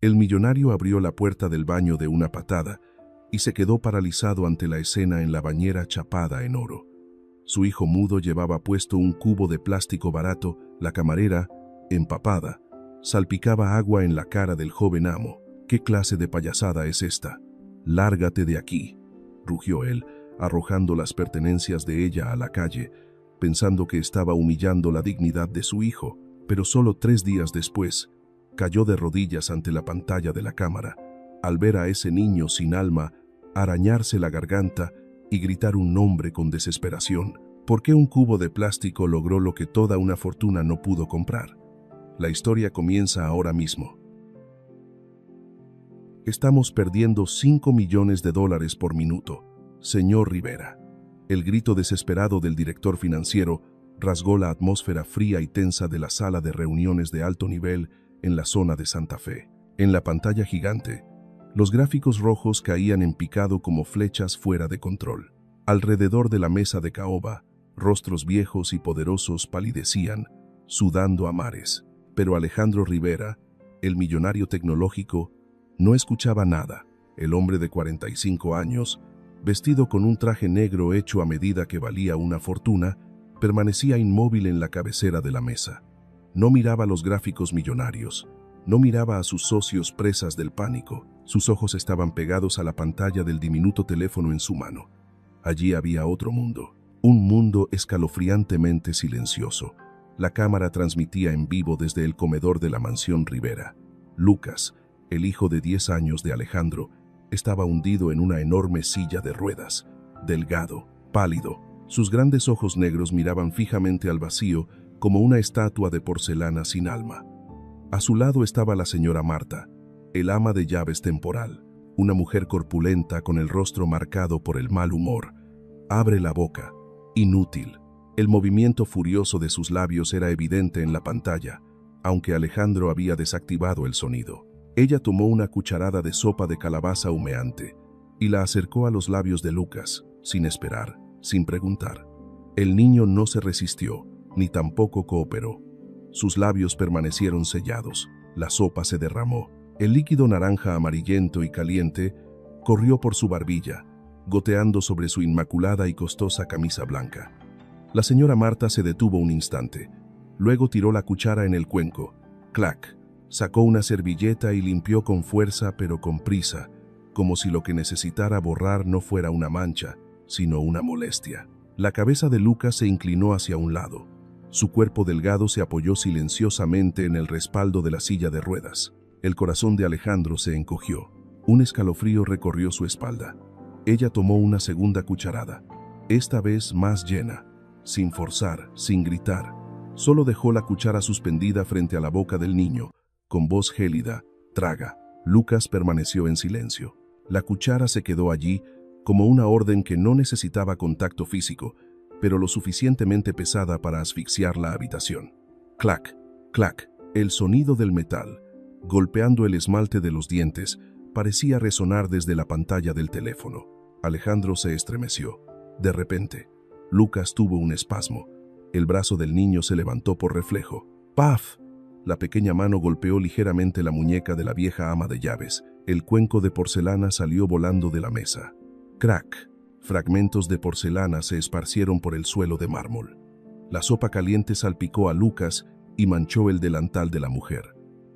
El millonario abrió la puerta del baño de una patada y se quedó paralizado ante la escena en la bañera chapada en oro. Su hijo mudo llevaba puesto un cubo de plástico barato. La camarera, empapada, salpicaba agua en la cara del joven amo. ¿Qué clase de payasada es esta? «Lárgate de aquí», rugió él, arrojando las pertenencias de ella a la calle, pensando que estaba humillando la dignidad de su hijo. Pero solo 3 días después, cayó de rodillas ante la pantalla de la cámara, al ver a ese niño sin alma arañarse la garganta y gritar un nombre con desesperación. ¿Por qué un cubo de plástico logró lo que toda una fortuna no pudo comprar? La historia comienza ahora mismo. Estamos perdiendo $5 millones por minuto, señor Rivera. El grito desesperado del director financiero rasgó la atmósfera fría y tensa de la sala de reuniones de alto nivel en la zona de Santa Fe. En la pantalla gigante, los gráficos rojos caían en picado como flechas fuera de control. Alrededor de la mesa de caoba, rostros viejos y poderosos palidecían, sudando a mares. Pero Alejandro Rivera, el millonario tecnológico, no escuchaba nada. El hombre de 45 años, vestido con un traje negro hecho a medida que valía una fortuna, permanecía inmóvil en la cabecera de la mesa. No miraba los gráficos millonarios, no miraba a sus socios presas del pánico. Sus ojos estaban pegados a la pantalla del diminuto teléfono en su mano. Allí había otro mundo, un mundo escalofriantemente silencioso. La cámara transmitía en vivo desde el comedor de la mansión Rivera. Lucas, el hijo de 10 años de Alejandro, estaba hundido en una enorme silla de ruedas, delgado, pálido. Sus grandes ojos negros miraban fijamente al vacío como una estatua de porcelana sin alma. A su lado estaba la señora Marta, el ama de llaves temporal, una mujer corpulenta con el rostro marcado por el mal humor. Abre la boca. Inútil. El movimiento furioso de sus labios era evidente en la pantalla, aunque Alejandro había desactivado el sonido. Ella tomó una cucharada de sopa de calabaza humeante y la acercó a los labios de Lucas, sin esperar, sin preguntar. El niño no se resistió, ni tampoco cooperó. Sus labios permanecieron sellados, la sopa se derramó. El líquido naranja amarillento y caliente corrió por su barbilla, goteando sobre su inmaculada y costosa camisa blanca. La señora Marta se detuvo un instante, luego tiró la cuchara en el cuenco. ¡Clac! Sacó una servilleta y limpió con fuerza pero con prisa, como si lo que necesitara borrar no fuera una mancha, sino una molestia. La cabeza de Lucas se inclinó hacia un lado. Su cuerpo delgado se apoyó silenciosamente en el respaldo de la silla de ruedas. El corazón de Alejandro se encogió. Un escalofrío recorrió su espalda. Ella tomó una segunda cucharada, esta vez más llena, sin forzar, sin gritar. Solo dejó la cuchara suspendida frente a la boca del niño. Con voz gélida, «Traga». Lucas permaneció en silencio. La cuchara se quedó allí como una orden que no necesitaba contacto físico, pero lo suficientemente pesada para asfixiar la habitación. Clac, clac. El sonido del metal, golpeando el esmalte de los dientes, parecía resonar desde la pantalla del teléfono. Alejandro se estremeció. De repente, Lucas tuvo un espasmo. El brazo del niño se levantó por reflejo. ¡Paf! La pequeña mano golpeó ligeramente la muñeca de la vieja ama de llaves. El cuenco de porcelana salió volando de la mesa. ¡Crack! Fragmentos de porcelana se esparcieron por el suelo de mármol. La sopa caliente salpicó a Lucas y manchó el delantal de la mujer.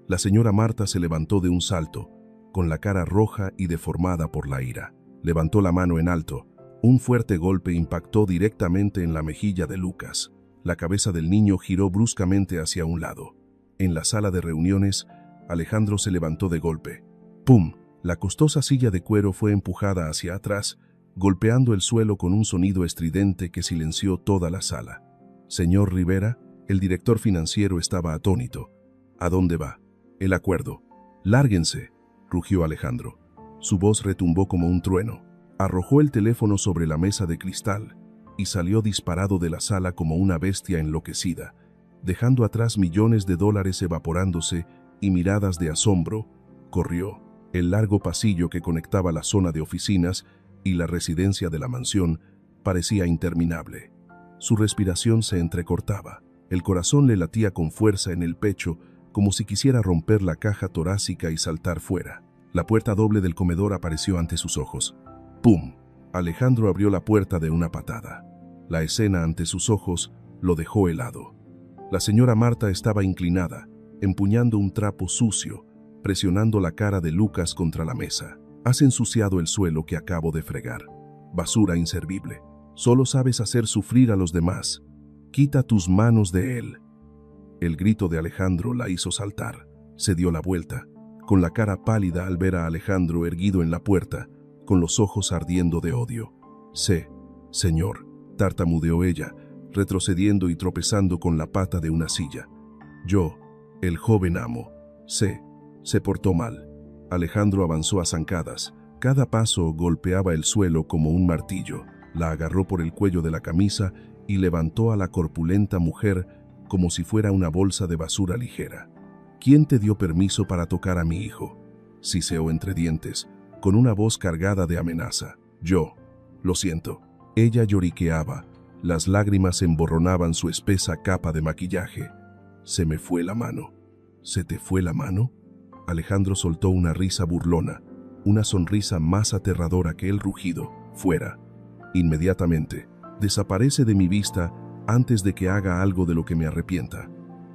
La señora Marta se levantó de un salto, con la cara roja y deformada por la ira. Levantó la mano en alto. Un fuerte golpe impactó directamente en la mejilla de Lucas. La cabeza del niño giró bruscamente hacia un lado. En la sala de reuniones, Alejandro se levantó de golpe. ¡Pum! La costosa silla de cuero fue empujada hacia atrás, golpeando el suelo con un sonido estridente que silenció toda la sala. Señor Rivera, el director financiero estaba atónito. ¿A dónde va? El acuerdo. ¡Lárguense!, rugió Alejandro. Su voz retumbó como un trueno. Arrojó el teléfono sobre la mesa de cristal y salió disparado de la sala como una bestia enloquecida, dejando atrás millones de dólares evaporándose y miradas de asombro. Corrió. El largo pasillo que conectaba la zona de oficinas y la residencia de la mansión parecía interminable. Su respiración se entrecortaba. El corazón le latía con fuerza en el pecho, como si quisiera romper la caja torácica y saltar fuera. La puerta doble del comedor apareció ante sus ojos. ¡Pum! Alejandro abrió la puerta de una patada. La escena ante sus ojos lo dejó helado. La señora Marta estaba inclinada, empuñando un trapo sucio, presionando la cara de Lucas contra la mesa. Has ensuciado el suelo que acabo de fregar. Basura inservible. Solo sabes hacer sufrir a los demás. Quita tus manos de él. El grito de Alejandro la hizo saltar. Se dio la vuelta, con la cara pálida al ver a Alejandro erguido en la puerta, con los ojos ardiendo de odio. Sé, señor, tartamudeó ella, retrocediendo y tropezando con la pata de una silla. Yo, el joven amo, sé, se portó mal. Alejandro avanzó a zancadas. Cada paso golpeaba el suelo como un martillo. La agarró por el cuello de la camisa y levantó a la corpulenta mujer como si fuera una bolsa de basura ligera. ¿Quién te dio permiso para tocar a mi hijo?, siseó entre dientes, con una voz cargada de amenaza. Yo. Lo siento. Ella lloriqueaba. Las lágrimas emborronaban su espesa capa de maquillaje. Se me fue la mano. ¿Se te fue la mano? Alejandro soltó una risa burlona, una sonrisa más aterradora que el rugido. Fuera. Inmediatamente. Desaparece de mi vista antes de que haga algo de lo que me arrepienta.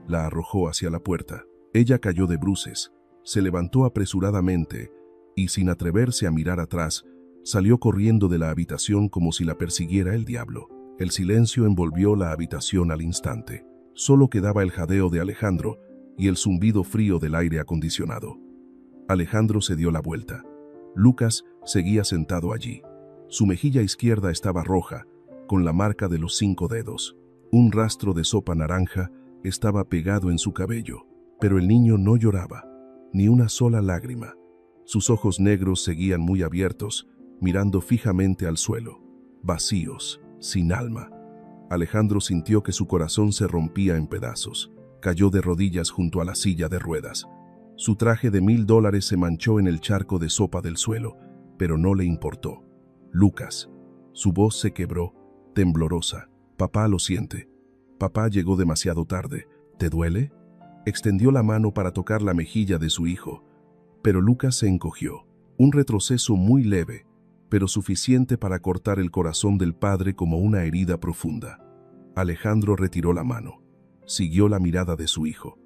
La arrojó hacia la puerta. Ella cayó de bruces, se levantó apresuradamente y, sin atreverse a mirar atrás, salió corriendo de la habitación como si la persiguiera el diablo. El silencio envolvió la habitación al instante. Solo quedaba el jadeo de Alejandro y el zumbido frío del aire acondicionado. Alejandro se dio la vuelta. Lucas seguía sentado allí. Su mejilla izquierda estaba roja, con la marca de los 5 dedos. Un rastro de sopa naranja estaba pegado en su cabello, pero el niño no lloraba, ni una sola lágrima. Sus ojos negros seguían muy abiertos, mirando fijamente al suelo, vacíos, sin alma. Alejandro sintió que su corazón se rompía en pedazos. Cayó de rodillas junto a la silla de ruedas. Su traje de $1000 se manchó en el charco de sopa del suelo, pero no le importó. Lucas. Su voz se quebró, temblorosa. Papá lo siente. Papá llegó demasiado tarde. ¿Te duele? Extendió la mano para tocar la mejilla de su hijo, pero Lucas se encogió. Un retroceso muy leve, pero suficiente para cortar el corazón del padre como una herida profunda. Alejandro retiró la mano. Siguió la mirada de su hijo.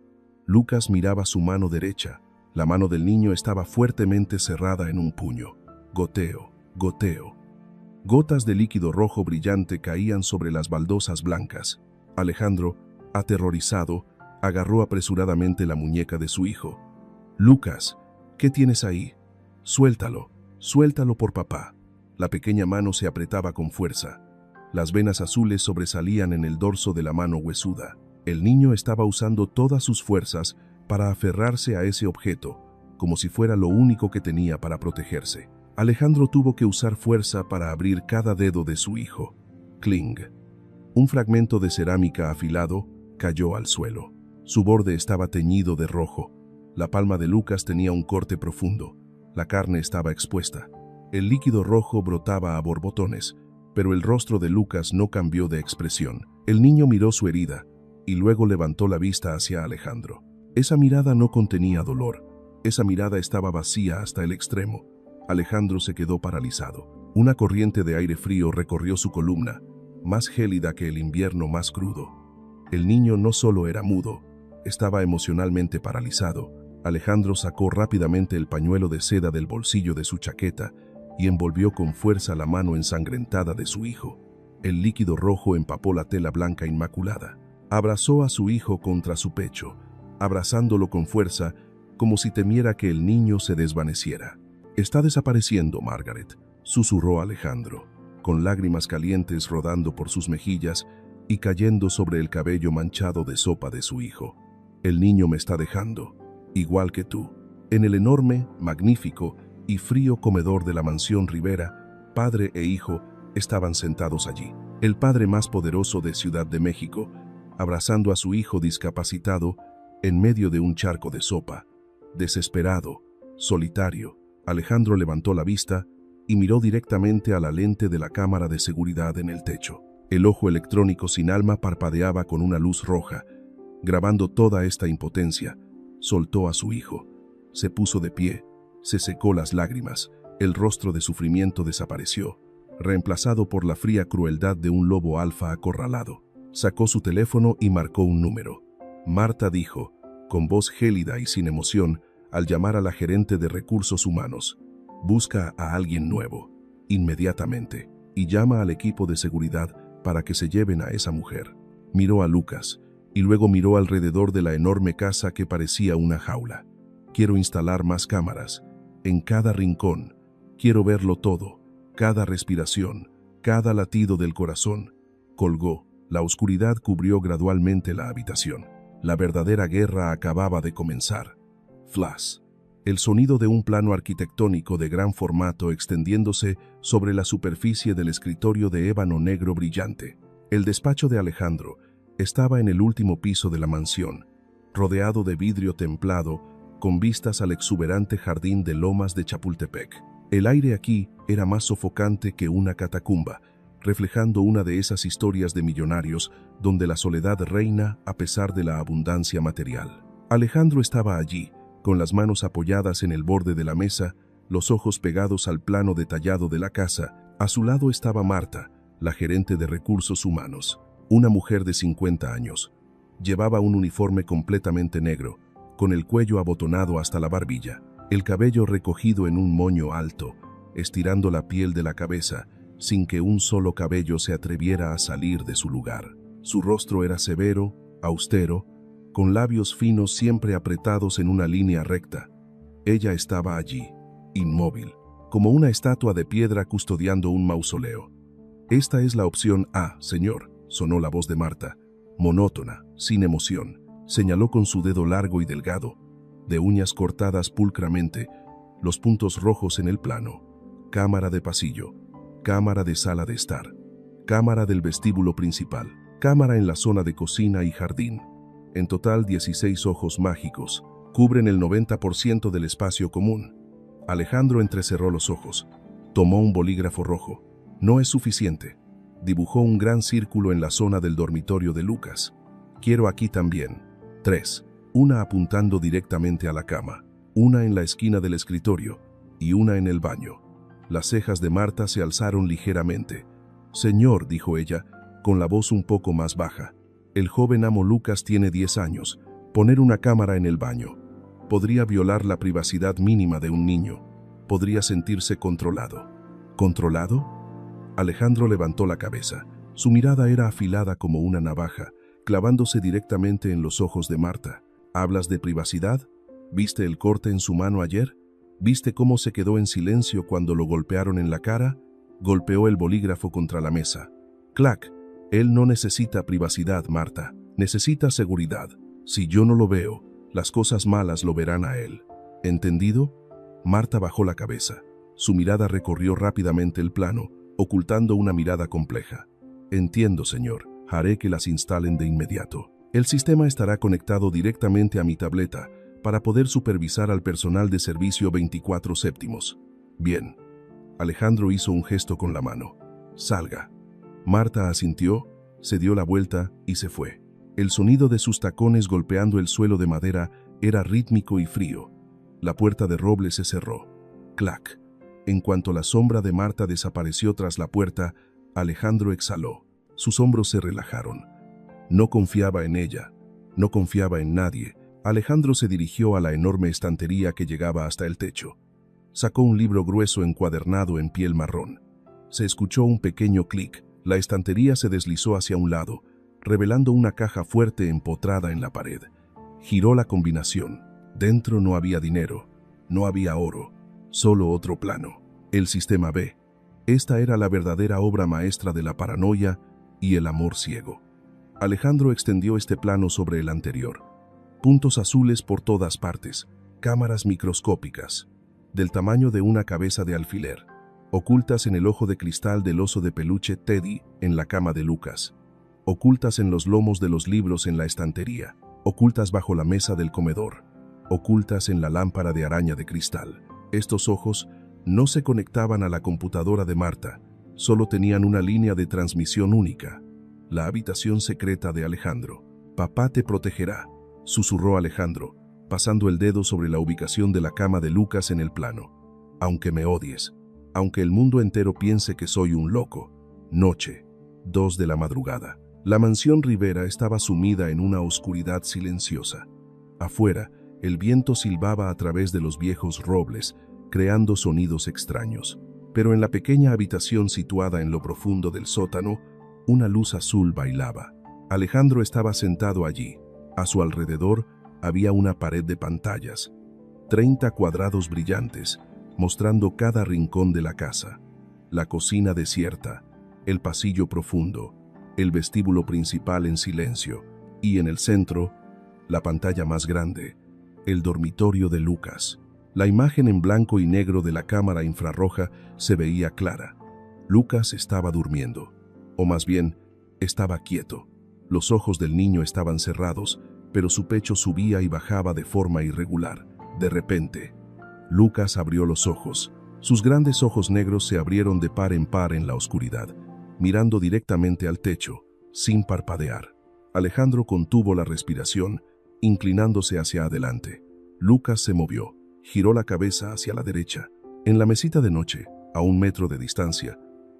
Lucas miraba su mano derecha. La mano del niño estaba fuertemente cerrada en un puño. Goteo, goteo. Gotas de líquido rojo brillante caían sobre las baldosas blancas. Alejandro, aterrorizado, agarró apresuradamente la muñeca de su hijo. Lucas, ¿qué tienes ahí? Suéltalo, suéltalo por papá. La pequeña mano se apretaba con fuerza. Las venas azules sobresalían en el dorso de la mano huesuda. El niño estaba usando todas sus fuerzas para aferrarse a ese objeto, como si fuera lo único que tenía para protegerse. Alejandro tuvo que usar fuerza para abrir cada dedo de su hijo. Cling. Un fragmento de cerámica afilado cayó al suelo. Su borde estaba teñido de rojo. La palma de Lucas tenía un corte profundo. La carne estaba expuesta. El líquido rojo brotaba a borbotones, pero el rostro de Lucas no cambió de expresión. El niño miró su herida y luego levantó la vista hacia Alejandro. Esa mirada no contenía dolor. Esa mirada estaba vacía hasta el extremo. Alejandro se quedó paralizado. Una corriente de aire frío recorrió su columna, más gélida que el invierno más crudo. El niño no solo era mudo, estaba emocionalmente paralizado. Alejandro sacó rápidamente el pañuelo de seda del bolsillo de su chaqueta y envolvió con fuerza la mano ensangrentada de su hijo. El líquido rojo empapó la tela blanca inmaculada. Abrazó a su hijo contra su pecho, abrazándolo con fuerza, como si temiera que el niño se desvaneciera. «Está desapareciendo, Margaret», susurró Alejandro, con lágrimas calientes rodando por sus mejillas y cayendo sobre el cabello manchado de sopa de su hijo. «El niño me está dejando, igual que tú». En el enorme, magnífico y frío comedor de la mansión Rivera, padre e hijo estaban sentados allí. El padre más poderoso de Ciudad de México, abrazando a su hijo discapacitado en medio de un charco de sopa. Desesperado, solitario, Alejandro levantó la vista y miró directamente a la lente de la cámara de seguridad en el techo. El ojo electrónico sin alma parpadeaba con una luz roja, grabando toda esta impotencia, soltó a su hijo. Se puso de pie, se secó las lágrimas, el rostro de sufrimiento desapareció, reemplazado por la fría crueldad de un lobo alfa acorralado. Sacó su teléfono y marcó un número. Marta dijo, con voz gélida y sin emoción, al llamar a la gerente de recursos humanos: busca a alguien nuevo, inmediatamente, y llama al equipo de seguridad para que se lleven a esa mujer. Miró a Lucas, y luego miró alrededor de la enorme casa que parecía una jaula. Quiero instalar más cámaras, en cada rincón. Quiero verlo todo, cada respiración, cada latido del corazón. Colgó. La oscuridad cubrió gradualmente la habitación. La verdadera guerra acababa de comenzar. Flash. El sonido de un plano arquitectónico de gran formato extendiéndose sobre la superficie del escritorio de ébano negro brillante. El despacho de Alejandro estaba en el último piso de la mansión, rodeado de vidrio templado, con vistas al exuberante jardín de lomas de Chapultepec. El aire aquí era más sofocante que una catacumba, reflejando una de esas historias de millonarios donde la soledad reina a pesar de la abundancia material. Alejandro estaba allí, con las manos apoyadas en el borde de la mesa, los ojos pegados al plano detallado de la casa. A su lado estaba Marta, la gerente de recursos humanos, una mujer de 50 años. Llevaba un uniforme completamente negro, con el cuello abotonado hasta la barbilla, el cabello recogido en un moño alto, estirando la piel de la cabeza, sin que un solo cabello se atreviera a salir de su lugar. Su rostro era severo, austero, con labios finos siempre apretados en una línea recta. Ella estaba allí, inmóvil, como una estatua de piedra custodiando un mausoleo. «Esta es la opción A, señor», sonó la voz de Marta, monótona, sin emoción. Señaló con su dedo largo y delgado, de uñas cortadas pulcramente, los puntos rojos en el plano. Cámara de pasillo, cámara de sala de estar, cámara del vestíbulo principal, cámara en la zona de cocina y jardín. En total 16 ojos mágicos, cubren el 90% del espacio común. Alejandro entrecerró los ojos, tomó un bolígrafo rojo. No es suficiente. Dibujó un gran círculo en la zona del dormitorio de Lucas. Quiero aquí también. 3. Una apuntando directamente a la cama, una en la esquina del escritorio y una en el baño. Las cejas de Marta se alzaron ligeramente. «Señor», dijo ella, con la voz un poco más baja, «el joven amo Lucas tiene 10 años. Poner una cámara en el baño podría violar la privacidad mínima de un niño. Podría sentirse controlado». «¿Controlado?». Alejandro levantó la cabeza. Su mirada era afilada como una navaja, clavándose directamente en los ojos de Marta. «¿Hablas de privacidad? ¿Viste el corte en su mano ayer? ¿Viste cómo se quedó en silencio cuando lo golpearon en la cara?». Golpeó el bolígrafo contra la mesa. «Clac. Él no necesita privacidad, Marta. Necesita seguridad. Si yo no lo veo, las cosas malas lo verán a él. ¿Entendido?». Marta bajó la cabeza. Su mirada recorrió rápidamente el plano, ocultando una mirada compleja. «Entiendo, señor. Haré que las instalen de inmediato. El sistema estará conectado directamente a mi tableta para poder supervisar al personal de servicio 24/7. Bien». Alejandro hizo un gesto con la mano. «Salga». Marta asintió, se dio la vuelta y se fue. El sonido de sus tacones golpeando el suelo de madera era rítmico y frío. La puerta de roble se cerró. Clac. En cuanto la sombra de Marta desapareció tras la puerta, Alejandro exhaló. Sus hombros se relajaron. No confiaba en ella, no confiaba en nadie. Alejandro se dirigió a la enorme estantería que llegaba hasta el techo. Sacó un libro grueso encuadernado en piel marrón. Se escuchó un pequeño clic. La estantería se deslizó hacia un lado, revelando una caja fuerte empotrada en la pared. Giró la combinación. Dentro no había dinero, no había oro, solo otro plano. El sistema B. Esta era la verdadera obra maestra de la paranoia y el amor ciego. Alejandro extendió este plano sobre el anterior. Puntos azules por todas partes, cámaras microscópicas, del tamaño de una cabeza de alfiler, ocultas en el ojo de cristal del oso de peluche Teddy en la cama de Lucas, ocultas en los lomos de los libros en la estantería, ocultas bajo la mesa del comedor, ocultas en la lámpara de araña de cristal. Estos ojos no se conectaban a la computadora de Marta, solo tenían una línea de transmisión única. La habitación secreta de Alejandro. «Papá te protegerá», susurró Alejandro, pasando el dedo sobre la ubicación de la cama de Lucas en el plano. Aunque me odies, aunque el mundo entero piense que soy un loco. Noche, 2 de la madrugada. La mansión Rivera estaba sumida en una oscuridad silenciosa. Afuera, el viento silbaba a través de los viejos robles, creando sonidos extraños. Pero en la pequeña habitación situada en lo profundo del sótano, una luz azul bailaba. Alejandro estaba sentado allí. A su alrededor había una pared de pantallas, 30 cuadrados brillantes, mostrando cada rincón de la casa. La cocina desierta, el pasillo profundo, el vestíbulo principal en silencio, y en el centro, la pantalla más grande, el dormitorio de Lucas. La imagen en blanco y negro de la cámara infrarroja se veía clara. Lucas estaba durmiendo, o más bien, estaba quieto. Los ojos del niño estaban cerrados, pero su pecho subía y bajaba de forma irregular. De repente, Lucas abrió los ojos. Sus grandes ojos negros se abrieron de par en par en la oscuridad, mirando directamente al techo, sin parpadear. Alejandro contuvo la respiración, inclinándose hacia adelante. Lucas se movió, giró la cabeza hacia la derecha. En la mesita de noche, a 1 metro de distancia,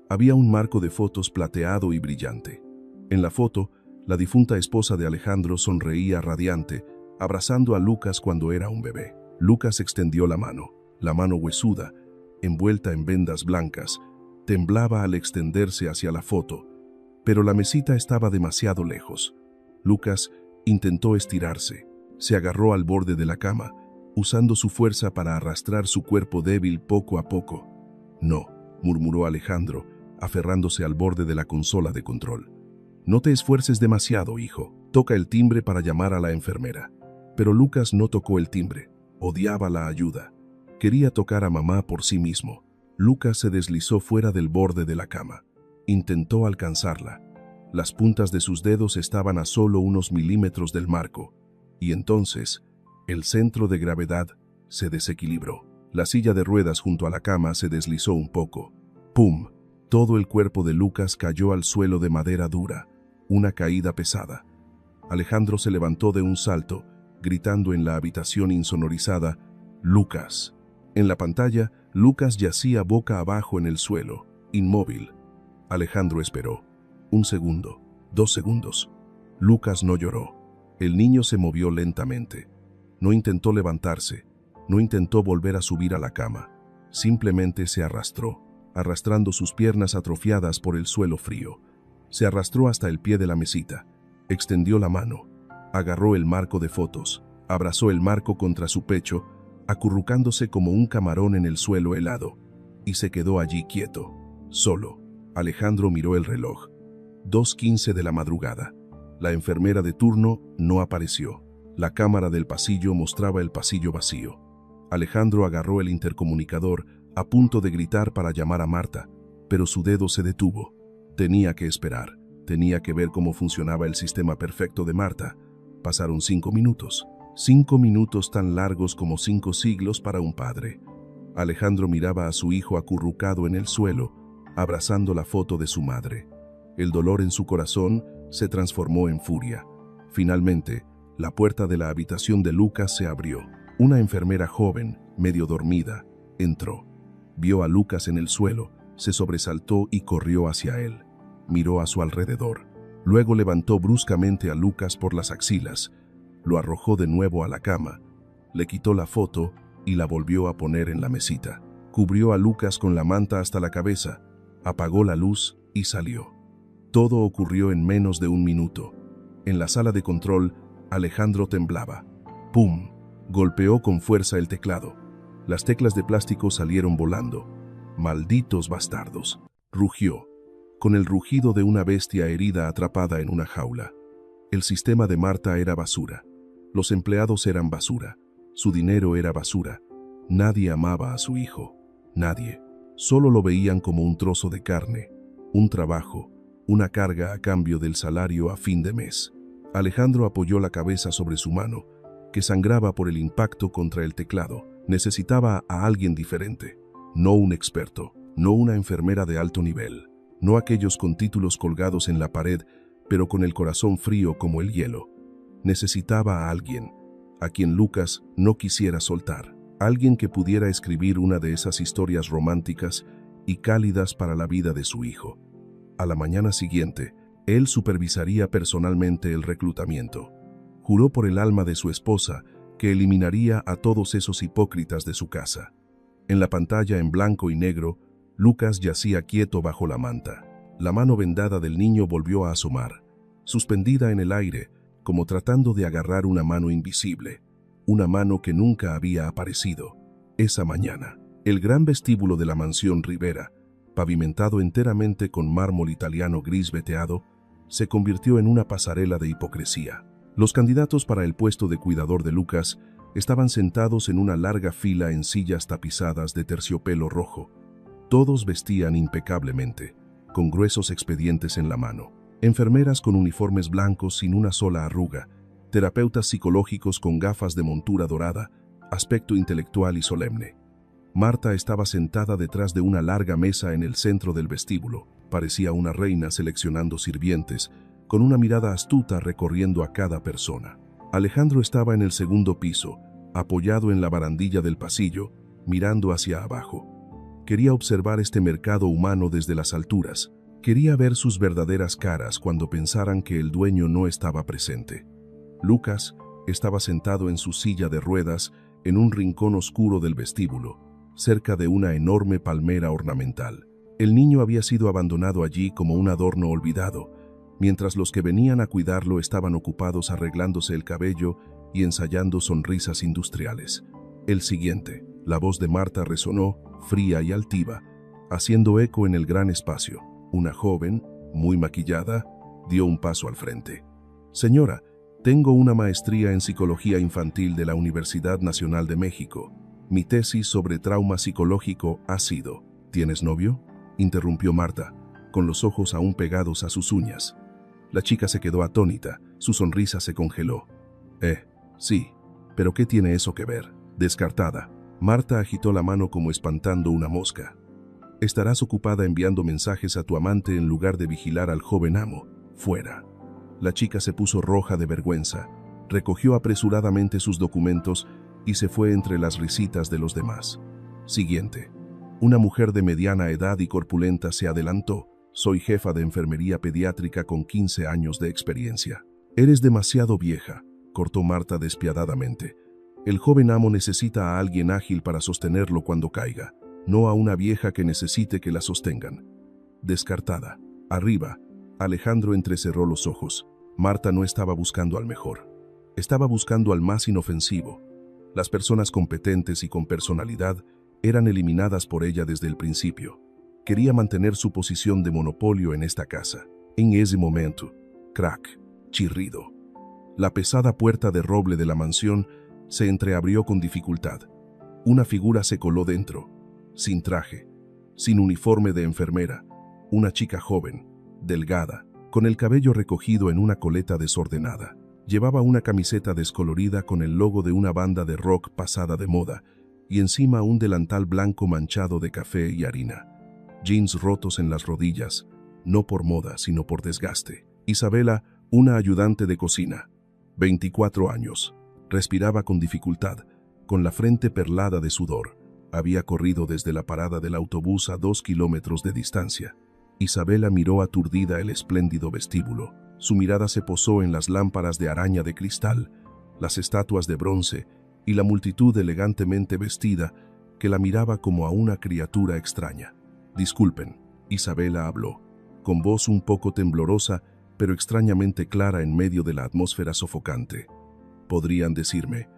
había un marco de fotos plateado y brillante. En la foto, la difunta esposa de Alejandro sonreía radiante, abrazando a Lucas cuando era un bebé. Lucas extendió la mano huesuda, envuelta en vendas blancas, temblaba al extenderse hacia la foto, pero la mesita estaba demasiado lejos. Lucas intentó estirarse, se agarró al borde de la cama, usando su fuerza para arrastrar su cuerpo débil poco a poco. «No», murmuró Alejandro, aferrándose al borde de la consola de control. «No te esfuerces demasiado, hijo. Toca el timbre para llamar a la enfermera». Pero Lucas no tocó el timbre. Odiaba la ayuda. Quería tocar a mamá por sí mismo. Lucas se deslizó fuera del borde de la cama. Intentó alcanzarla. Las puntas de sus dedos estaban a solo unos milímetros del marco. Y entonces, el centro de gravedad se desequilibró. La silla de ruedas junto a la cama se deslizó un poco. ¡Pum! Todo el cuerpo de Lucas cayó al suelo de madera dura. Una caída pesada. Alejandro se levantó de un salto, gritando en la habitación insonorizada, «¡Lucas!». En la pantalla, Lucas yacía boca abajo en el suelo, inmóvil. Alejandro esperó. 1 segundo, 2 segundos. Lucas no lloró. El niño se movió lentamente. No intentó levantarse, no intentó volver a subir a la cama. Simplemente se arrastró, arrastrando sus piernas atrofiadas por el suelo frío. Se arrastró hasta el pie de la mesita. Extendió la mano. Agarró el marco de fotos, abrazó el marco contra su pecho, acurrucándose como un camarón en el suelo helado, y se quedó allí quieto, solo. Alejandro miró el reloj. 2:15 de la madrugada. La enfermera de turno no apareció. La cámara del pasillo mostraba el pasillo vacío. Alejandro agarró el intercomunicador, a punto de gritar para llamar a Marta, pero su dedo se detuvo. Tenía que esperar. Tenía que ver cómo funcionaba el sistema perfecto de Marta. Pasaron 5 minutos. 5 minutos tan largos como 5 siglos para un padre. Alejandro miraba a su hijo acurrucado en el suelo, abrazando la foto de su madre. El dolor en su corazón se transformó en furia. Finalmente, la puerta de la habitación de Lucas se abrió. Una enfermera joven, medio dormida, entró. Vio a Lucas en el suelo, se sobresaltó y corrió hacia él. Miró a su alrededor. Luego levantó bruscamente a Lucas por las axilas, lo arrojó de nuevo a la cama, le quitó la foto y la volvió a poner en la mesita. Cubrió a Lucas con la manta hasta la cabeza, apagó la luz y salió. Todo ocurrió en menos de 1 minuto. En la sala de control, Alejandro temblaba. ¡Pum! Golpeó con fuerza el teclado. Las teclas de plástico salieron volando. ¡Malditos bastardos!, rugió, con el rugido de una bestia herida atrapada en una jaula. El sistema de Marta era basura. Los empleados eran basura. Su dinero era basura. Nadie amaba a su hijo. Nadie. Solo lo veían como un trozo de carne, un trabajo, una carga a cambio del salario a fin de mes. Alejandro apoyó la cabeza sobre su mano, que sangraba por el impacto contra el teclado. Necesitaba a alguien diferente. No un experto, no una enfermera de alto nivel, no aquellos con títulos colgados en la pared, pero con el corazón frío como el hielo. Necesitaba a alguien a quien Lucas no quisiera soltar. Alguien que pudiera escribir una de esas historias románticas y cálidas para la vida de su hijo. A la mañana siguiente, él supervisaría personalmente el reclutamiento. Juró por el alma de su esposa que eliminaría a todos esos hipócritas de su casa. En la pantalla en blanco y negro, Lucas yacía quieto bajo la manta. La mano vendada del niño volvió a asomar, suspendida en el aire, como tratando de agarrar una mano invisible, una mano que nunca había aparecido. Esa mañana, el gran vestíbulo de la mansión Rivera, pavimentado enteramente con mármol italiano gris veteado, se convirtió en una pasarela de hipocresía. Los candidatos para el puesto de cuidador de Lucas estaban sentados en una larga fila en sillas tapizadas de terciopelo rojo. Todos vestían impecablemente, con gruesos expedientes en la mano. Enfermeras con uniformes blancos sin una sola arruga, terapeutas psicológicos con gafas de montura dorada, aspecto intelectual y solemne. Marta estaba sentada detrás de una larga mesa en el centro del vestíbulo. Parecía una reina seleccionando sirvientes, con una mirada astuta recorriendo a cada persona. Alejandro estaba en el segundo piso, apoyado en la barandilla del pasillo, mirando hacia abajo. Quería observar este mercado humano desde las alturas. Quería ver sus verdaderas caras cuando pensaran que el dueño no estaba presente. Lucas estaba sentado en su silla de ruedas en un rincón oscuro del vestíbulo, cerca de una enorme palmera ornamental. El niño había sido abandonado allí como un adorno olvidado, mientras los que venían a cuidarlo estaban ocupados arreglándose el cabello y ensayando sonrisas industriales. El siguiente, la voz de Marta resonó, fría y altiva, haciendo eco en el gran espacio. Una joven, muy maquillada, dio un paso al frente. «Señora, tengo una maestría en psicología infantil de la Universidad Nacional de México. Mi tesis sobre trauma psicológico ha sido». «¿Tienes novio?», interrumpió Marta, con los ojos aún pegados a sus uñas. La chica se quedó atónita, su sonrisa se congeló. Sí, pero ¿qué tiene eso que ver?». Descartada. Marta agitó la mano como espantando una mosca. «Estarás ocupada enviando mensajes a tu amante en lugar de vigilar al joven amo. Fuera». La chica se puso roja de vergüenza, recogió apresuradamente sus documentos y se fue entre las risitas de los demás. Siguiente. Una mujer de mediana edad y corpulenta se adelantó. «Soy jefa de enfermería pediátrica con 15 años de experiencia». «Eres demasiado vieja», cortó Marta despiadadamente. «El joven amo necesita a alguien ágil para sostenerlo cuando caiga, no a una vieja que necesite que la sostengan». Descartada. Arriba, Alejandro entrecerró los ojos. Marta no estaba buscando al mejor. Estaba buscando al más inofensivo. Las personas competentes y con personalidad eran eliminadas por ella desde el principio. Quería mantener su posición de monopolio en esta casa. En ese momento, crack, chirrido. La pesada puerta de roble de la mansión se entreabrió con dificultad. Una figura se coló dentro, sin traje, sin uniforme de enfermera, una chica joven, delgada, con el cabello recogido en una coleta desordenada. Llevaba una camiseta descolorida con el logo de una banda de rock pasada de moda y encima un delantal blanco manchado de café y harina. Jeans rotos en las rodillas, no por moda sino por desgaste. Isabela, una ayudante de cocina, 24 años. Respiraba con dificultad, con la frente perlada de sudor. Había corrido desde la parada del autobús a 2 kilómetros de distancia. Isabela miró aturdida el espléndido vestíbulo. Su mirada se posó en las lámparas de araña de cristal, las estatuas de bronce y la multitud elegantemente vestida que la miraba como a una criatura extraña. «Disculpen», Isabela habló, con voz un poco temblorosa, pero extrañamente clara en medio de la atmósfera sofocante. «¿Podrían decirme,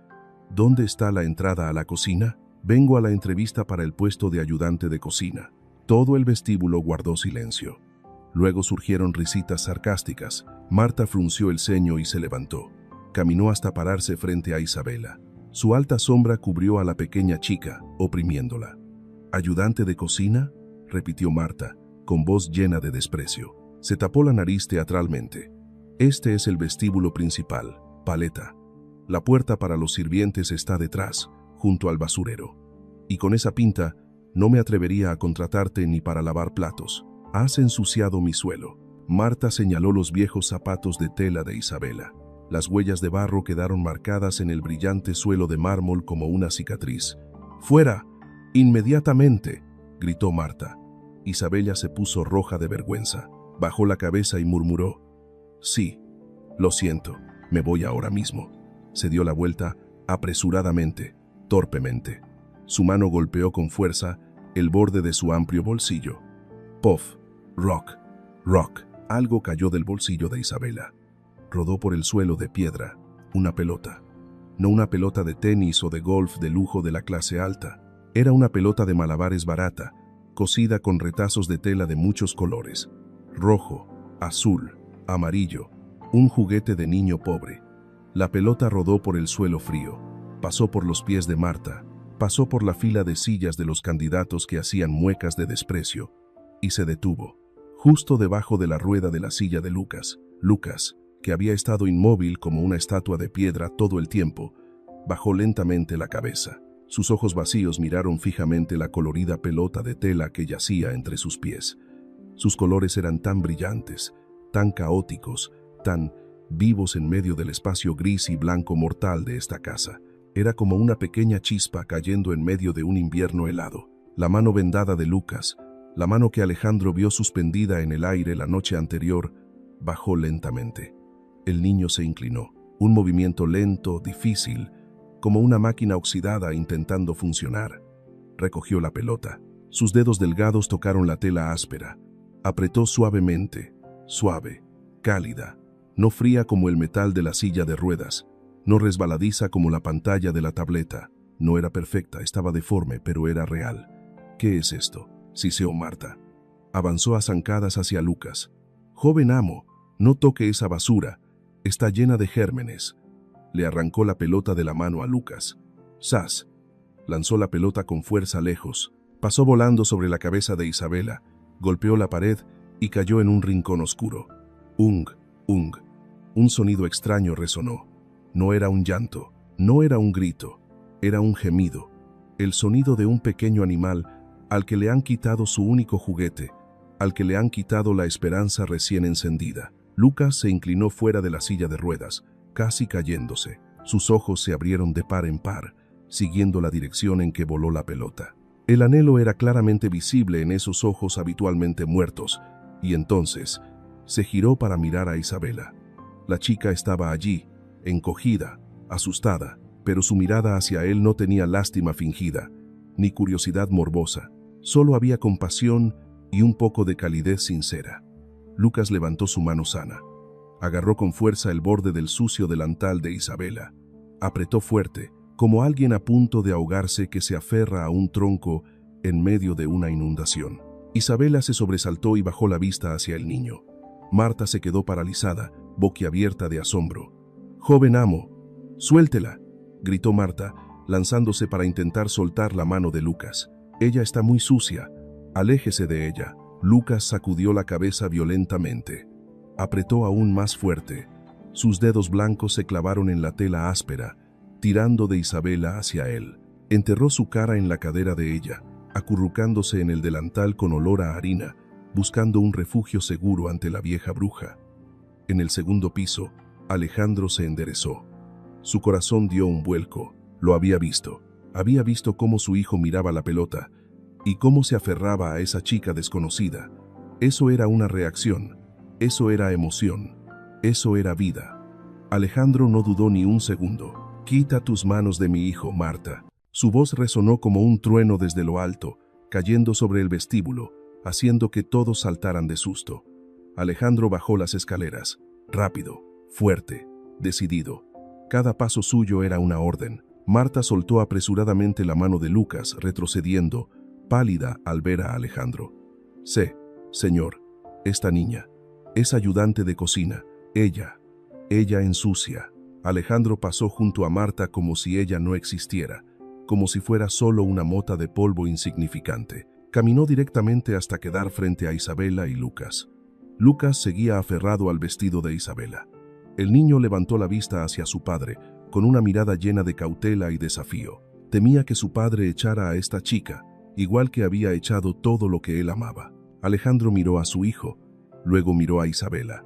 dónde está la entrada a la cocina? Vengo a la entrevista para el puesto de ayudante de cocina». Todo el vestíbulo guardó silencio. Luego surgieron risitas sarcásticas. Marta frunció el ceño y se levantó. Caminó hasta pararse frente a Isabela. Su alta sombra cubrió a la pequeña chica, oprimiéndola. «¿Ayudante de cocina?», repitió Marta, con voz llena de desprecio. Se tapó la nariz teatralmente. «Este es el vestíbulo principal, Paleta. La puerta para los sirvientes está detrás, junto al basurero. Y con esa pinta, no me atrevería a contratarte ni para lavar platos. Has ensuciado mi suelo». Marta señaló los viejos zapatos de tela de Isabela. Las huellas de barro quedaron marcadas en el brillante suelo de mármol como una cicatriz. ¡Fuera! ¡Inmediatamente!, gritó Marta. Isabela se puso roja de vergüenza. Bajó la cabeza y murmuró: «Sí, lo siento, me voy ahora mismo». Se dio la vuelta apresuradamente, torpemente. Su mano golpeó con fuerza el borde de su amplio bolsillo. ¡Puff! ¡Rock! ¡Rock! Algo cayó del bolsillo de Isabela. Rodó por el suelo de piedra. Una pelota. No una pelota de tenis o de golf de lujo de la clase alta. Era una pelota de malabares barata, cosida con retazos de tela de muchos colores. Rojo, azul, amarillo. Un juguete de niño pobre. La pelota rodó por el suelo frío. Pasó por los pies de Marta. Pasó por la fila de sillas de los candidatos que hacían muecas de desprecio. Y se detuvo, justo debajo de la rueda de la silla de Lucas. Lucas, que había estado inmóvil como una estatua de piedra todo el tiempo, bajó lentamente la cabeza. Sus ojos vacíos miraron fijamente la colorida pelota de tela que yacía entre sus pies. Sus colores eran tan brillantes, tan caóticos, tan vivos en medio del espacio gris y blanco mortal de esta casa. Era como una pequeña chispa cayendo en medio de un invierno helado. La mano vendada de Lucas, la mano que Alejandro vio suspendida en el aire la noche anterior, bajó lentamente. El niño se inclinó, un movimiento lento, difícil, como una máquina oxidada intentando funcionar. Recogió la pelota. Sus dedos delgados tocaron la tela áspera. Apretó suavemente, suave, cálida, no fría como el metal de la silla de ruedas, no resbaladiza como la pantalla de la tableta. No era perfecta, estaba deforme, pero era real. «¿Qué es esto?», siseó Marta. Avanzó a zancadas hacia Lucas. «Joven amo, no toque esa basura. Está llena de gérmenes». Le arrancó la pelota de la mano a Lucas. ¡Zas! Lanzó la pelota con fuerza lejos. Pasó volando sobre la cabeza de Isabela, golpeó la pared y cayó en un rincón oscuro. «Ung, ung». Un sonido extraño resonó. No era un llanto, no era un grito, era un gemido. El sonido de un pequeño animal al que le han quitado su único juguete, al que le han quitado la esperanza recién encendida. Lucas se inclinó fuera de la silla de ruedas, casi cayéndose. Sus ojos se abrieron de par en par, siguiendo la dirección en que voló la pelota. El anhelo era claramente visible en esos ojos habitualmente muertos, y entonces se giró para mirar a Isabela. La chica estaba allí, encogida, asustada, pero su mirada hacia él no tenía lástima fingida, ni curiosidad morbosa. Solo había compasión y un poco de calidez sincera. Lucas levantó su mano sana. Agarró con fuerza el borde del sucio delantal de Isabela. Apretó fuerte, como alguien a punto de ahogarse que se aferra a un tronco en medio de una inundación. Isabela se sobresaltó y bajó la vista hacia el niño. Marta se quedó paralizada, boquiabierta de asombro. «Joven amo, suéltela», gritó Marta, lanzándose para intentar soltar la mano de Lucas. «Ella está muy sucia. Aléjese de ella». Lucas sacudió la cabeza violentamente. Apretó aún más fuerte. Sus dedos blancos se clavaron en la tela áspera, tirando de Isabela hacia él. Enterró su cara en la cadera de ella, acurrucándose en el delantal con olor a harina, buscando un refugio seguro ante la vieja bruja. En el segundo piso, Alejandro se enderezó. Su corazón dio un vuelco. Lo había visto. Había visto cómo su hijo miraba la pelota y cómo se aferraba a esa chica desconocida. Eso era una reacción. Eso era emoción. Eso era vida. Alejandro no dudó ni un segundo. «Quita tus manos de mi hijo, Marta». Su voz resonó como un trueno desde lo alto, cayendo sobre el vestíbulo, haciendo que todos saltaran de susto. Alejandro bajó las escaleras, rápido, fuerte, decidido. Cada paso suyo era una orden. Marta soltó apresuradamente la mano de Lucas, retrocediendo, pálida al ver a Alejandro. «Sé, señor, esta niña, es ayudante de cocina. Ella ensucia». Alejandro pasó junto a Marta como si ella no existiera, como si fuera solo una mota de polvo insignificante. Caminó directamente hasta quedar frente a Isabela y Lucas. Lucas seguía aferrado al vestido de Isabela. El niño levantó la vista hacia su padre, con una mirada llena de cautela y desafío. Temía que su padre echara a esta chica, igual que había echado todo lo que él amaba. Alejandro miró a su hijo, luego miró a Isabela.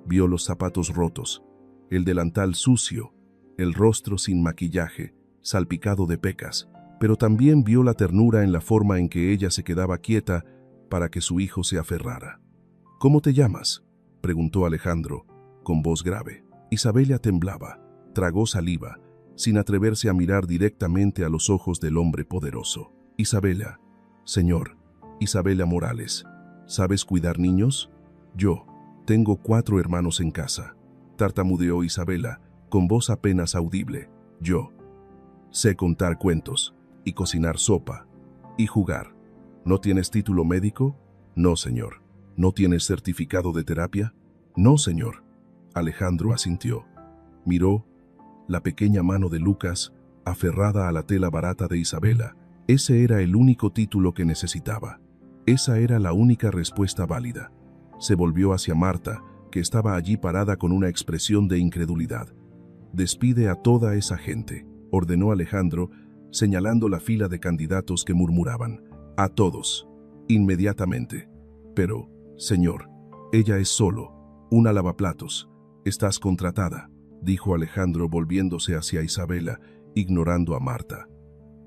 Vio los zapatos rotos, el delantal sucio, el rostro sin maquillaje, salpicado de pecas, pero también vio la ternura en la forma en que ella se quedaba quieta para que su hijo se aferrara. «¿Cómo te llamas?», preguntó Alejandro, con voz grave. Isabela temblaba, tragó saliva, sin atreverse a mirar directamente a los ojos del hombre poderoso. «Isabela, señor, Isabela Morales, ¿sabes cuidar niños?». «Yo tengo 4 hermanos en casa», tartamudeó Isabela, con voz apenas audible. «Yo sé contar cuentos, y cocinar sopa, y jugar». «¿No tienes título médico?». «No, señor». «¿No tienes certificado de terapia?». «No, señor». Alejandro asintió. Miró la pequeña mano de Lucas, aferrada a la tela barata de Isabela. Ese era el único título que necesitaba. Esa era la única respuesta válida. Se volvió hacia Marta, que estaba allí parada con una expresión de incredulidad. «Despide a toda esa gente», ordenó Alejandro, señalando la fila de candidatos que murmuraban. «A todos, inmediatamente». «Pero, señor, ella es solo una lavaplatos. Estás contratada», dijo Alejandro volviéndose hacia Isabela, ignorando a Marta.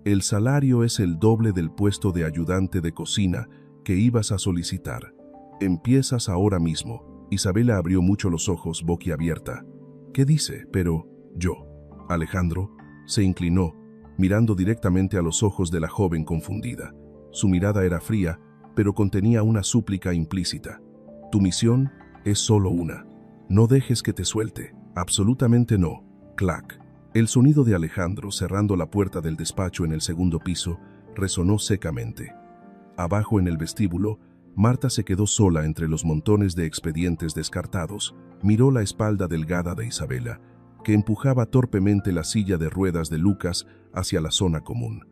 «El salario es el doble del puesto de ayudante de cocina que ibas a solicitar. Empiezas ahora mismo». Isabela abrió mucho los ojos, boquiabierta. «¿Qué dice?». «Pero yo». Alejandro se inclinó, mirando directamente a los ojos de la joven confundida. Su mirada era fría, pero contenía una súplica implícita. «Tu misión es solo una. No dejes que te suelte». «Absolutamente no». Clac. El sonido de Alejandro cerrando la puerta del despacho en el segundo piso resonó secamente. Abajo en el vestíbulo, Marta se quedó sola entre los montones de expedientes descartados. Miró la espalda delgada de Isabela, que empujaba torpemente la silla de ruedas de Lucas hacia la zona común.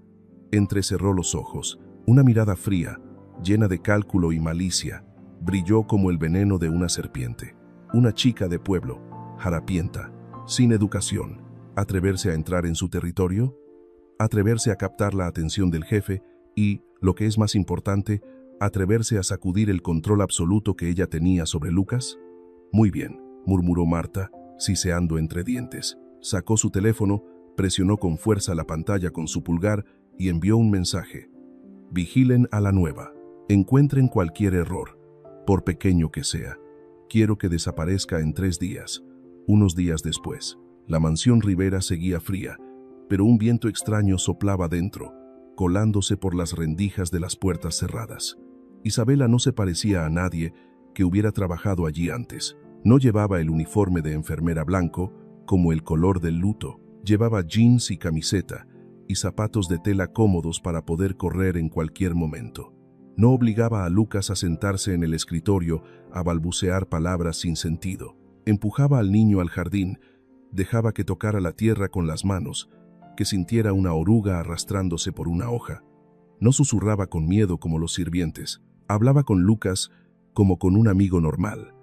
Entrecerró los ojos. Una mirada fría, llena de cálculo y malicia, brilló como el veneno de una serpiente. Una chica de pueblo, harapienta, sin educación. ¿Atreverse a entrar en su territorio? ¿Atreverse a captar la atención del jefe y, lo que es más importante, atreverse a sacudir el control absoluto que ella tenía sobre Lucas? «Muy bien», murmuró Marta, siseando entre dientes. Sacó su teléfono, presionó con fuerza la pantalla con su pulgar y envió un mensaje. «Vigilen a la nueva. Encuentren cualquier error, por pequeño que sea. Quiero que desaparezca en 3 días». Unos días después, la mansión Rivera seguía fría, pero un viento extraño soplaba dentro, colándose por las rendijas de las puertas cerradas. Isabela no se parecía a nadie que hubiera trabajado allí antes. No llevaba el uniforme de enfermera blanco, como el color del luto. Llevaba jeans y camiseta, y zapatos de tela cómodos para poder correr en cualquier momento. No obligaba a Lucas a sentarse en el escritorio a balbucear palabras sin sentido. Empujaba al niño al jardín, dejaba que tocara la tierra con las manos, que sintiera una oruga arrastrándose por una hoja. No susurraba con miedo como los sirvientes. Hablaba con Lucas como con un amigo normal.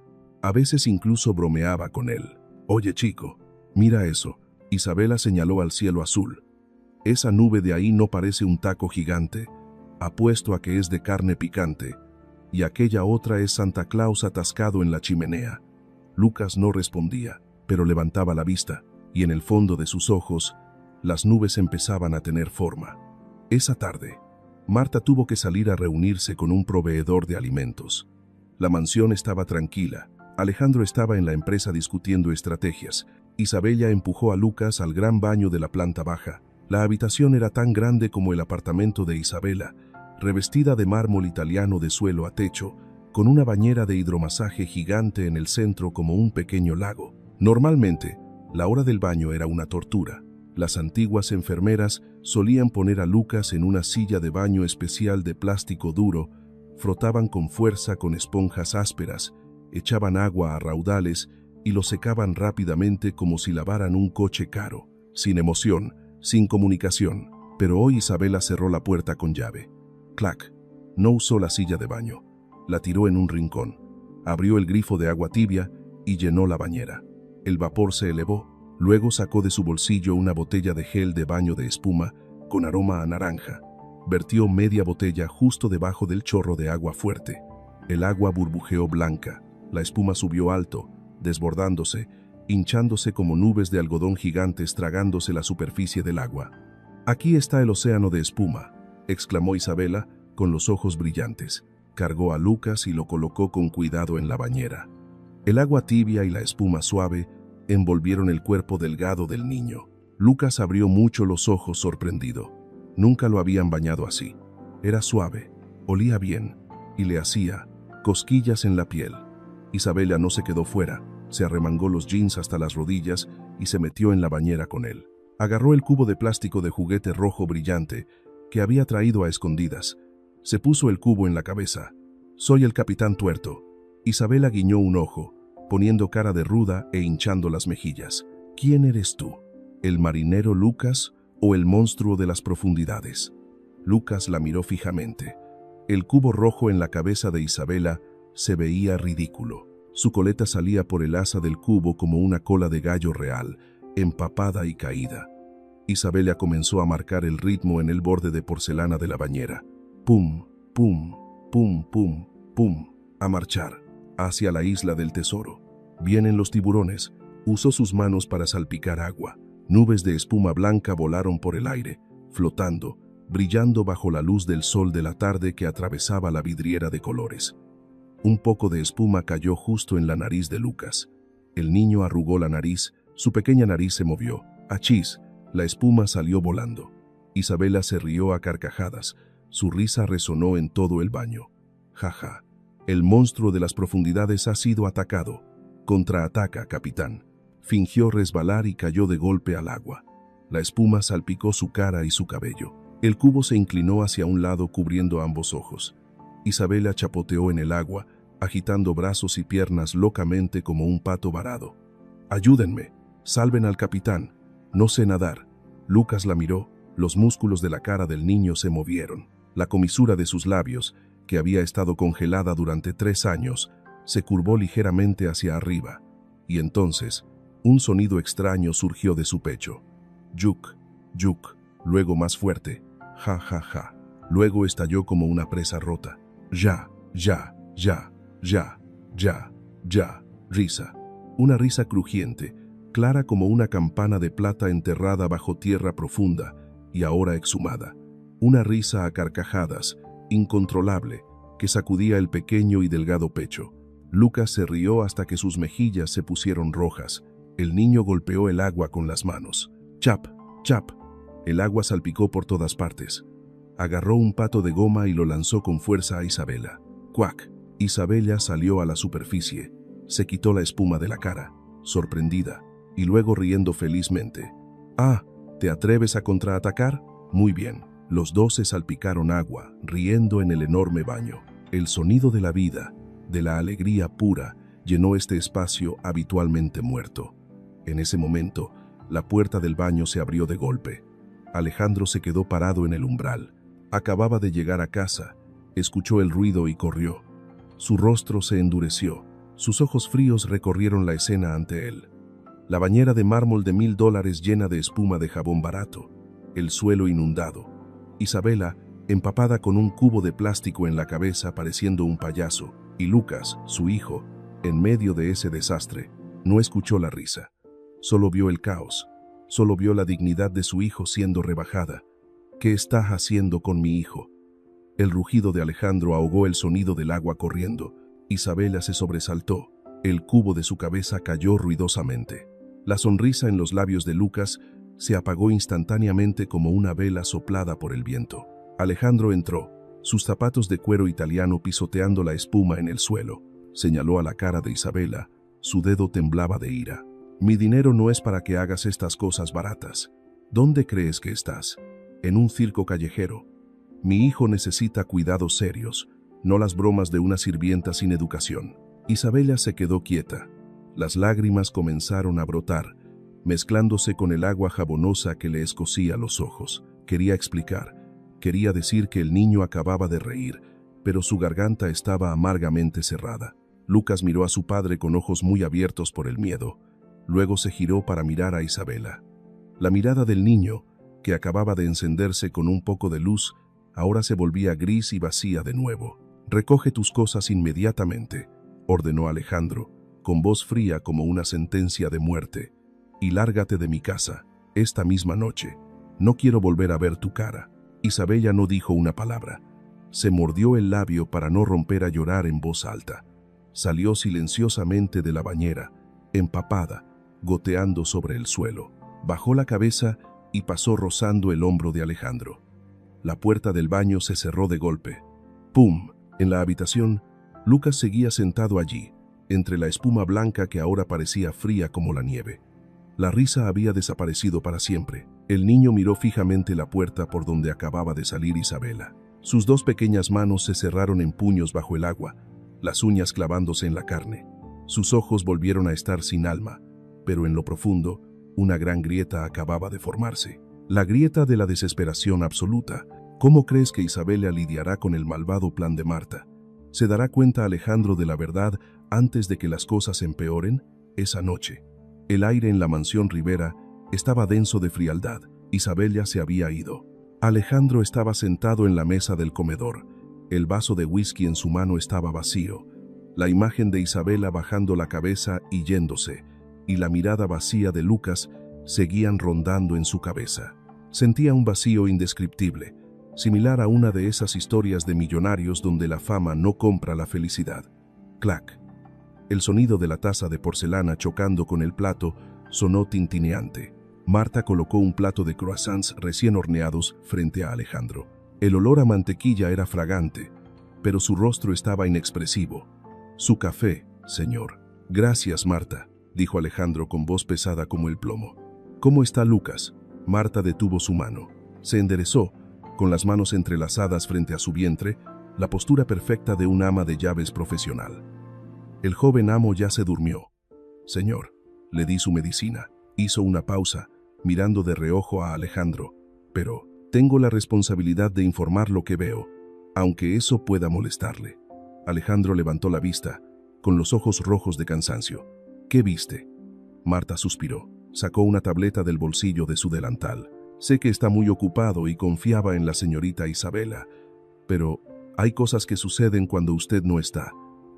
A veces incluso bromeaba con él. «Oye, chico, mira eso». Isabela señaló al cielo azul. «Esa nube de ahí no parece un taco gigante. Apuesto a que es de carne picante. Y aquella otra es Santa Claus atascado en la chimenea». Lucas no respondía, pero levantaba la vista, y en el fondo de sus ojos, las nubes empezaban a tener forma. Esa tarde, Marta tuvo que salir a reunirse con un proveedor de alimentos. La mansión estaba tranquila. Alejandro estaba en la empresa discutiendo estrategias. Isabela empujó a Lucas al gran baño de la planta baja. La habitación era tan grande como el apartamento de Isabela, revestida de mármol italiano de suelo a techo, con una bañera de hidromasaje gigante en el centro como un pequeño lago. Normalmente, la hora del baño era una tortura. Las antiguas enfermeras solían poner a Lucas en una silla de baño especial de plástico duro, frotaban con fuerza con esponjas ásperas, echaban agua a raudales y lo secaban rápidamente como si lavaran un coche caro, sin emoción, sin comunicación. Pero hoy Isabela cerró la puerta con llave. Clac. No usó la silla de baño. La tiró en un rincón. Abrió el grifo de agua tibia y llenó la bañera. El vapor se elevó. Luego sacó de su bolsillo una botella de gel de baño de espuma con aroma a naranja. Vertió media botella justo debajo del chorro de agua fuerte. El agua burbujeó blanca. La espuma subió alto, desbordándose, hinchándose como nubes de algodón gigantes tragándose la superficie del agua. «Aquí está el océano de espuma», exclamó Isabela, con los ojos brillantes. Cargó a Lucas y lo colocó con cuidado en la bañera. El agua tibia y la espuma suave envolvieron el cuerpo delgado del niño. Lucas abrió mucho los ojos sorprendido. Nunca lo habían bañado así. Era suave, olía bien y le hacía cosquillas en la piel. Isabela no se quedó fuera, se arremangó los jeans hasta las rodillas y se metió en la bañera con él. Agarró el cubo de plástico de juguete rojo brillante que había traído a escondidas. Se puso el cubo en la cabeza. «Soy el Capitán Tuerto». Isabela guiñó un ojo, poniendo cara de ruda e hinchando las mejillas. «¿Quién eres tú? ¿El marinero Lucas o el monstruo de las profundidades?» Lucas la miró fijamente. El cubo rojo en la cabeza de Isabela se veía ridículo. Su coleta salía por el asa del cubo como una cola de gallo real, empapada y caída. Isabela comenzó a marcar el ritmo en el borde de porcelana de la bañera. Pum, pum, pum, pum, pum. A marchar, hacia la isla del tesoro. Vienen los tiburones. Usó sus manos para salpicar agua. Nubes de espuma blanca volaron por el aire, flotando, brillando bajo la luz del sol de la tarde que atravesaba la vidriera de colores. Un poco de espuma cayó justo en la nariz de Lucas. El niño arrugó la nariz, su pequeña nariz se movió. ¡Achís! La espuma salió volando. Isabela se rió a carcajadas. Su risa resonó en todo el baño. «Jaja, el monstruo de las profundidades ha sido atacado. Contraataca, capitán». Fingió resbalar y cayó de golpe al agua. La espuma salpicó su cara y su cabello. El cubo se inclinó hacia un lado cubriendo ambos ojos. Isabela chapoteó en el agua, agitando brazos y piernas locamente como un pato varado. «Ayúdenme, salven al capitán. No sé nadar». Lucas la miró, los músculos de la cara del niño se movieron. La comisura de sus labios, que había estado congelada durante 3 años, se curvó ligeramente hacia arriba. Y entonces, un sonido extraño surgió de su pecho. Yuk, yuk, luego más fuerte. Ja, ja, ja. Luego estalló como una presa rota. Ya, ya, ya, ya, ya, ya. Risa. Una risa crujiente, clara como una campana de plata enterrada bajo tierra profunda y ahora exhumada. Una risa a carcajadas, incontrolable, que sacudía el pequeño y delgado pecho. Lucas se rió hasta que sus mejillas se pusieron rojas. El niño golpeó el agua con las manos. Chap, chap. El agua salpicó por todas partes. Agarró un pato de goma y lo lanzó con fuerza a Isabela. Cuac. Isabela salió a la superficie. Se quitó la espuma de la cara, sorprendida, y luego riendo felizmente. «Ah, ¿te atreves a contraatacar? Muy bien». Los dos se salpicaron agua, riendo en el enorme baño. El sonido de la vida, de la alegría pura, llenó este espacio habitualmente muerto. En ese momento, la puerta del baño se abrió de golpe. Alejandro se quedó parado en el umbral. Acababa de llegar a casa, escuchó el ruido y corrió. Su rostro se endureció, sus ojos fríos recorrieron la escena ante él. La bañera de mármol de $1000 llena de espuma de jabón barato, el suelo inundado. Isabela, empapada con un cubo de plástico en la cabeza pareciendo un payaso, y Lucas, su hijo, en medio de ese desastre, no escuchó la risa. Solo vio el caos, solo vio la dignidad de su hijo siendo rebajada. «¿Qué estás haciendo con mi hijo?». El rugido de Alejandro ahogó el sonido del agua corriendo. Isabela se sobresaltó. El cubo de su cabeza cayó ruidosamente. La sonrisa en los labios de Lucas se apagó instantáneamente como una vela soplada por el viento. Alejandro entró, sus zapatos de cuero italiano pisoteando la espuma en el suelo. Señaló a la cara de Isabela, su dedo temblaba de ira. «Mi dinero no es para que hagas estas cosas baratas. ¿Dónde crees que estás? En un circo callejero. Mi hijo necesita cuidados serios, no las bromas de una sirvienta sin educación». Isabela se quedó quieta. Las lágrimas comenzaron a brotar, mezclándose con el agua jabonosa que le escocía los ojos. Quería explicar, quería decir que el niño acababa de reír, pero su garganta estaba amargamente cerrada. Lucas miró a su padre con ojos muy abiertos por el miedo. Luego se giró para mirar a Isabela. La mirada del niño, que acababa de encenderse con un poco de luz, ahora se volvía gris y vacía de nuevo. «Recoge tus cosas inmediatamente», ordenó Alejandro, con voz fría como una sentencia de muerte: «Y lárgate de mi casa, esta misma noche. No quiero volver a ver tu cara». Isabela no dijo una palabra. Se mordió el labio para no romper a llorar en voz alta. Salió silenciosamente de la bañera, empapada, goteando sobre el suelo. Bajó la cabeza y pasó rozando el hombro de Alejandro. La puerta del baño se cerró de golpe. ¡Pum! En la habitación, Lucas seguía sentado allí, entre la espuma blanca que ahora parecía fría como la nieve. La risa había desaparecido para siempre. El niño miró fijamente la puerta por donde acababa de salir Isabela. Sus dos pequeñas manos se cerraron en puños bajo el agua, las uñas clavándose en la carne. Sus ojos volvieron a estar sin alma, pero en lo profundo, una gran grieta acababa de formarse. La grieta de la desesperación absoluta. ¿Cómo crees que Isabela lidiará con el malvado plan de Marta? ¿Se dará cuenta Alejandro de la verdad antes de que las cosas empeoren? Esa noche, el aire en la mansión Rivera estaba denso de frialdad. Isabela se había ido. Alejandro estaba sentado en la mesa del comedor. El vaso de whisky en su mano estaba vacío. La imagen de Isabela bajando la cabeza y yéndose, y la mirada vacía de Lucas seguían rondando en su cabeza. Sentía un vacío indescriptible, similar a una de esas historias de millonarios donde la fama no compra la felicidad. Clac. El sonido de la taza de porcelana chocando con el plato sonó tintineante. Marta colocó un plato de croissants recién horneados frente a Alejandro. El olor a mantequilla era fragante, pero su rostro estaba inexpresivo. «Su café, señor». «Gracias, Marta», dijo Alejandro con voz pesada como el plomo. «¿Cómo está Lucas?» Marta detuvo su mano. Se enderezó, con las manos entrelazadas frente a su vientre, la postura perfecta de un ama de llaves profesional. «El joven amo ya se durmió. Señor, le di su medicina». Hizo una pausa, mirando de reojo a Alejandro. «Pero tengo la responsabilidad de informar lo que veo, aunque eso pueda molestarle». Alejandro levantó la vista, con los ojos rojos de cansancio. «¿Qué viste?» Marta suspiró. Sacó una tableta del bolsillo de su delantal. «Sé que está muy ocupado y confiaba en la señorita Isabela, pero hay cosas que suceden cuando usted no está,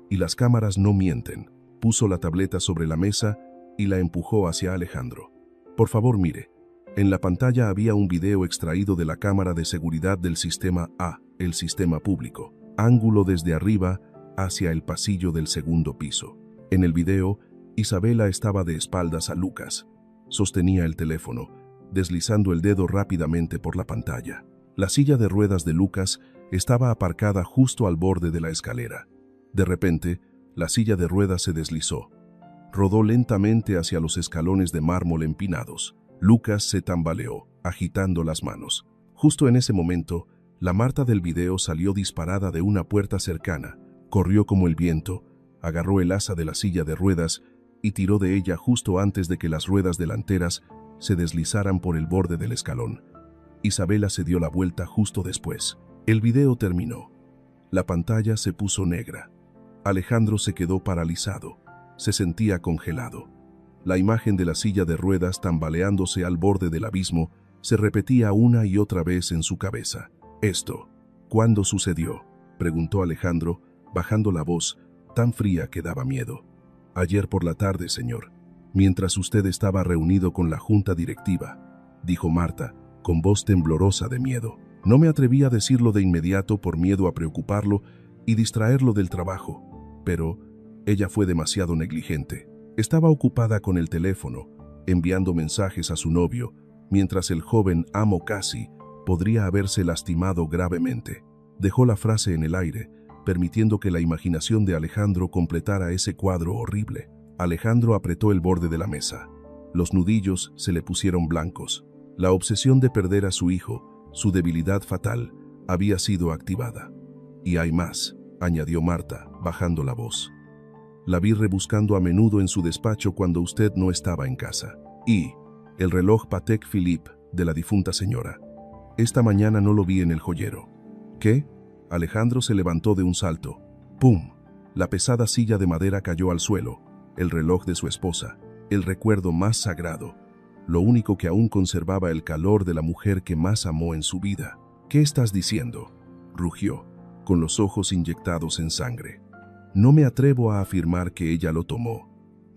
y las cámaras no mienten». Puso la tableta sobre la mesa y la empujó hacia Alejandro. «Por favor, mire». En la pantalla había un video extraído de la cámara de seguridad del sistema A, el sistema público. Ángulo desde arriba hacia el pasillo del segundo piso. En el video, Isabela estaba de espaldas a Lucas. Sostenía el teléfono, deslizando el dedo rápidamente por la pantalla. La silla de ruedas de Lucas estaba aparcada justo al borde de la escalera. De repente, la silla de ruedas se deslizó. Rodó lentamente hacia los escalones de mármol empinados. Lucas se tambaleó, agitando las manos. Justo en ese momento, la Marta del video salió disparada de una puerta cercana, corrió como el viento, agarró el asa de la silla de ruedas y tiró de ella justo antes de que las ruedas delanteras se deslizaran por el borde del escalón. Isabela se dio la vuelta justo después. El video terminó. La pantalla se puso negra. Alejandro se quedó paralizado. Se sentía congelado. La imagen de la silla de ruedas tambaleándose al borde del abismo se repetía una y otra vez en su cabeza. «Esto, ¿cuándo sucedió?», preguntó Alejandro, bajando la voz, tan fría que daba miedo. «Ayer por la tarde, señor, mientras usted estaba reunido con la junta directiva», dijo Marta, con voz temblorosa de miedo. «No me atreví a decirlo de inmediato por miedo a preocuparlo y distraerlo del trabajo, pero ella fue demasiado negligente. Estaba ocupada con el teléfono, enviando mensajes a su novio, mientras el joven amo casi podría haberse lastimado gravemente». Dejó la frase en el aire, permitiendo que la imaginación de Alejandro completara ese cuadro horrible. Alejandro apretó el borde de la mesa. Los nudillos se le pusieron blancos. La obsesión de perder a su hijo, su debilidad fatal, había sido activada. «Y hay más», añadió Marta, bajando la voz. «La vi rebuscando a menudo en su despacho cuando usted no estaba en casa. Y el reloj Patek Philippe de la difunta señora. Esta mañana no lo vi en el joyero». «¿Qué?». Alejandro se levantó de un salto. ¡Pum! La pesada silla de madera cayó al suelo. El reloj de su esposa, el recuerdo más sagrado, lo único que aún conservaba el calor de la mujer que más amó en su vida. «¿Qué estás diciendo?», rugió, con los ojos inyectados en sangre. «No me atrevo a afirmar que ella lo tomó.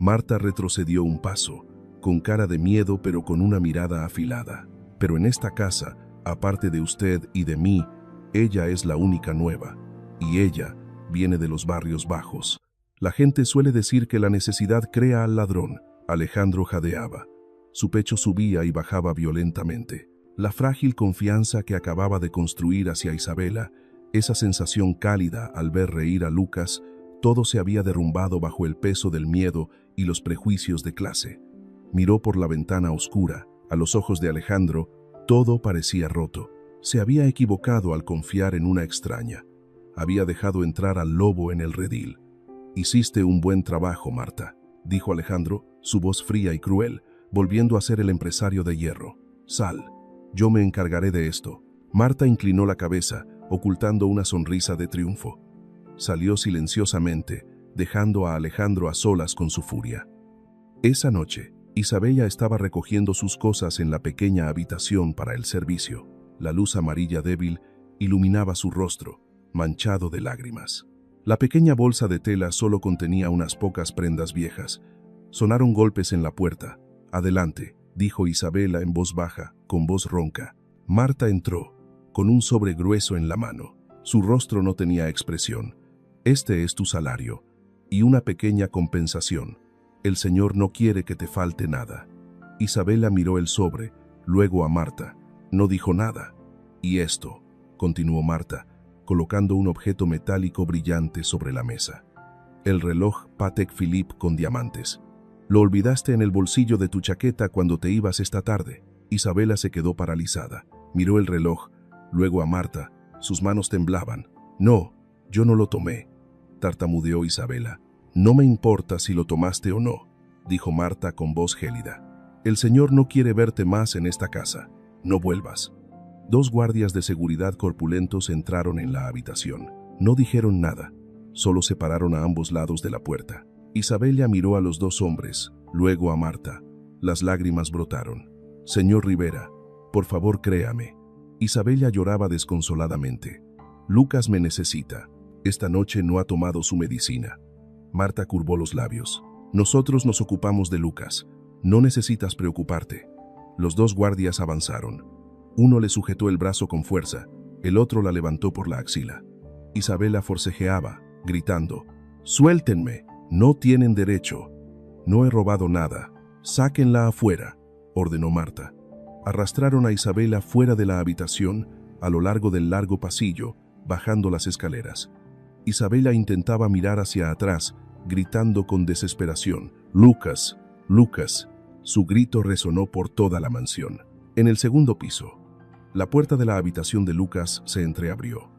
Marta retrocedió un paso, con cara de miedo pero con una mirada afilada. Pero en esta casa, aparte de usted y de mí, ella es la única nueva, y ella viene de los barrios bajos. La gente suele decir que la necesidad crea al ladrón. Alejandro jadeaba. Su pecho subía y bajaba violentamente. La frágil confianza que acababa de construir hacia Isabela, esa sensación cálida al ver reír a Lucas, todo se había derrumbado bajo el peso del miedo y los prejuicios de clase. Miró por la ventana oscura. A los ojos de Alejandro, todo parecía roto. Se había equivocado al confiar en una extraña. Había dejado entrar al lobo en el redil. «Hiciste un buen trabajo, Marta», dijo Alejandro, su voz fría y cruel, volviendo a ser el empresario de hierro. «Sal, yo me encargaré de esto». Marta inclinó la cabeza, ocultando una sonrisa de triunfo. Salió silenciosamente, dejando a Alejandro a solas con su furia. Esa noche, Isabela estaba recogiendo sus cosas en la pequeña habitación para el servicio. La luz amarilla débil iluminaba su rostro, manchado de lágrimas. La pequeña bolsa de tela solo contenía unas pocas prendas viejas. Sonaron golpes en la puerta. «Adelante», dijo Isabela en voz baja, con voz ronca. Marta entró, con un sobre grueso en la mano. Su rostro no tenía expresión. «Este es tu salario, y una pequeña compensación. El Señor no quiere que te falte nada». Isabela miró el sobre, luego a Marta. No dijo nada. «Y esto», continuó Marta, colocando un objeto metálico brillante sobre la mesa. «El reloj Patek Philippe con diamantes. Lo olvidaste en el bolsillo de tu chaqueta cuando te ibas esta tarde». Isabela se quedó paralizada. Miró el reloj, luego a Marta. Sus manos temblaban. «No, yo no lo tomé», tartamudeó Isabela. «No me importa si lo tomaste o no», dijo Marta con voz gélida. «El Señor no quiere verte más en esta casa. No vuelvas». Dos guardias de seguridad corpulentos entraron en la habitación. No dijeron nada, solo se pararon a ambos lados de la puerta. Isabela miró a los dos hombres, luego a Marta. Las lágrimas brotaron. «Señor Rivera, por favor créame». Isabela lloraba desconsoladamente. «Lucas me necesita. Esta noche no ha tomado su medicina». Marta curvó los labios. «Nosotros nos ocupamos de Lucas. No necesitas preocuparte». Los dos guardias avanzaron. Uno le sujetó el brazo con fuerza, el otro la levantó por la axila. Isabela forcejeaba, gritando: «¡Suéltenme! No tienen derecho». «No he robado nada. Sáquenla afuera», ordenó Marta. Arrastraron a Isabela fuera de la habitación, a lo largo del largo pasillo, bajando las escaleras. Isabela intentaba mirar hacia atrás, gritando con desesperación: «¡Lucas! ¡Lucas!». Su grito resonó por toda la mansión. En el segundo piso, la puerta de la habitación de Lucas se entreabrió.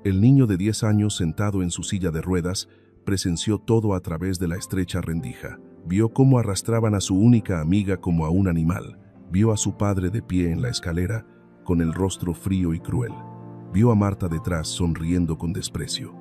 El niño de 10 años, sentado en su silla de ruedas, presenció todo a través de la estrecha rendija. Vio cómo arrastraban a su única amiga como a un animal. Vio a su padre de pie en la escalera, con el rostro frío y cruel. Vio a Marta detrás, sonriendo con desprecio.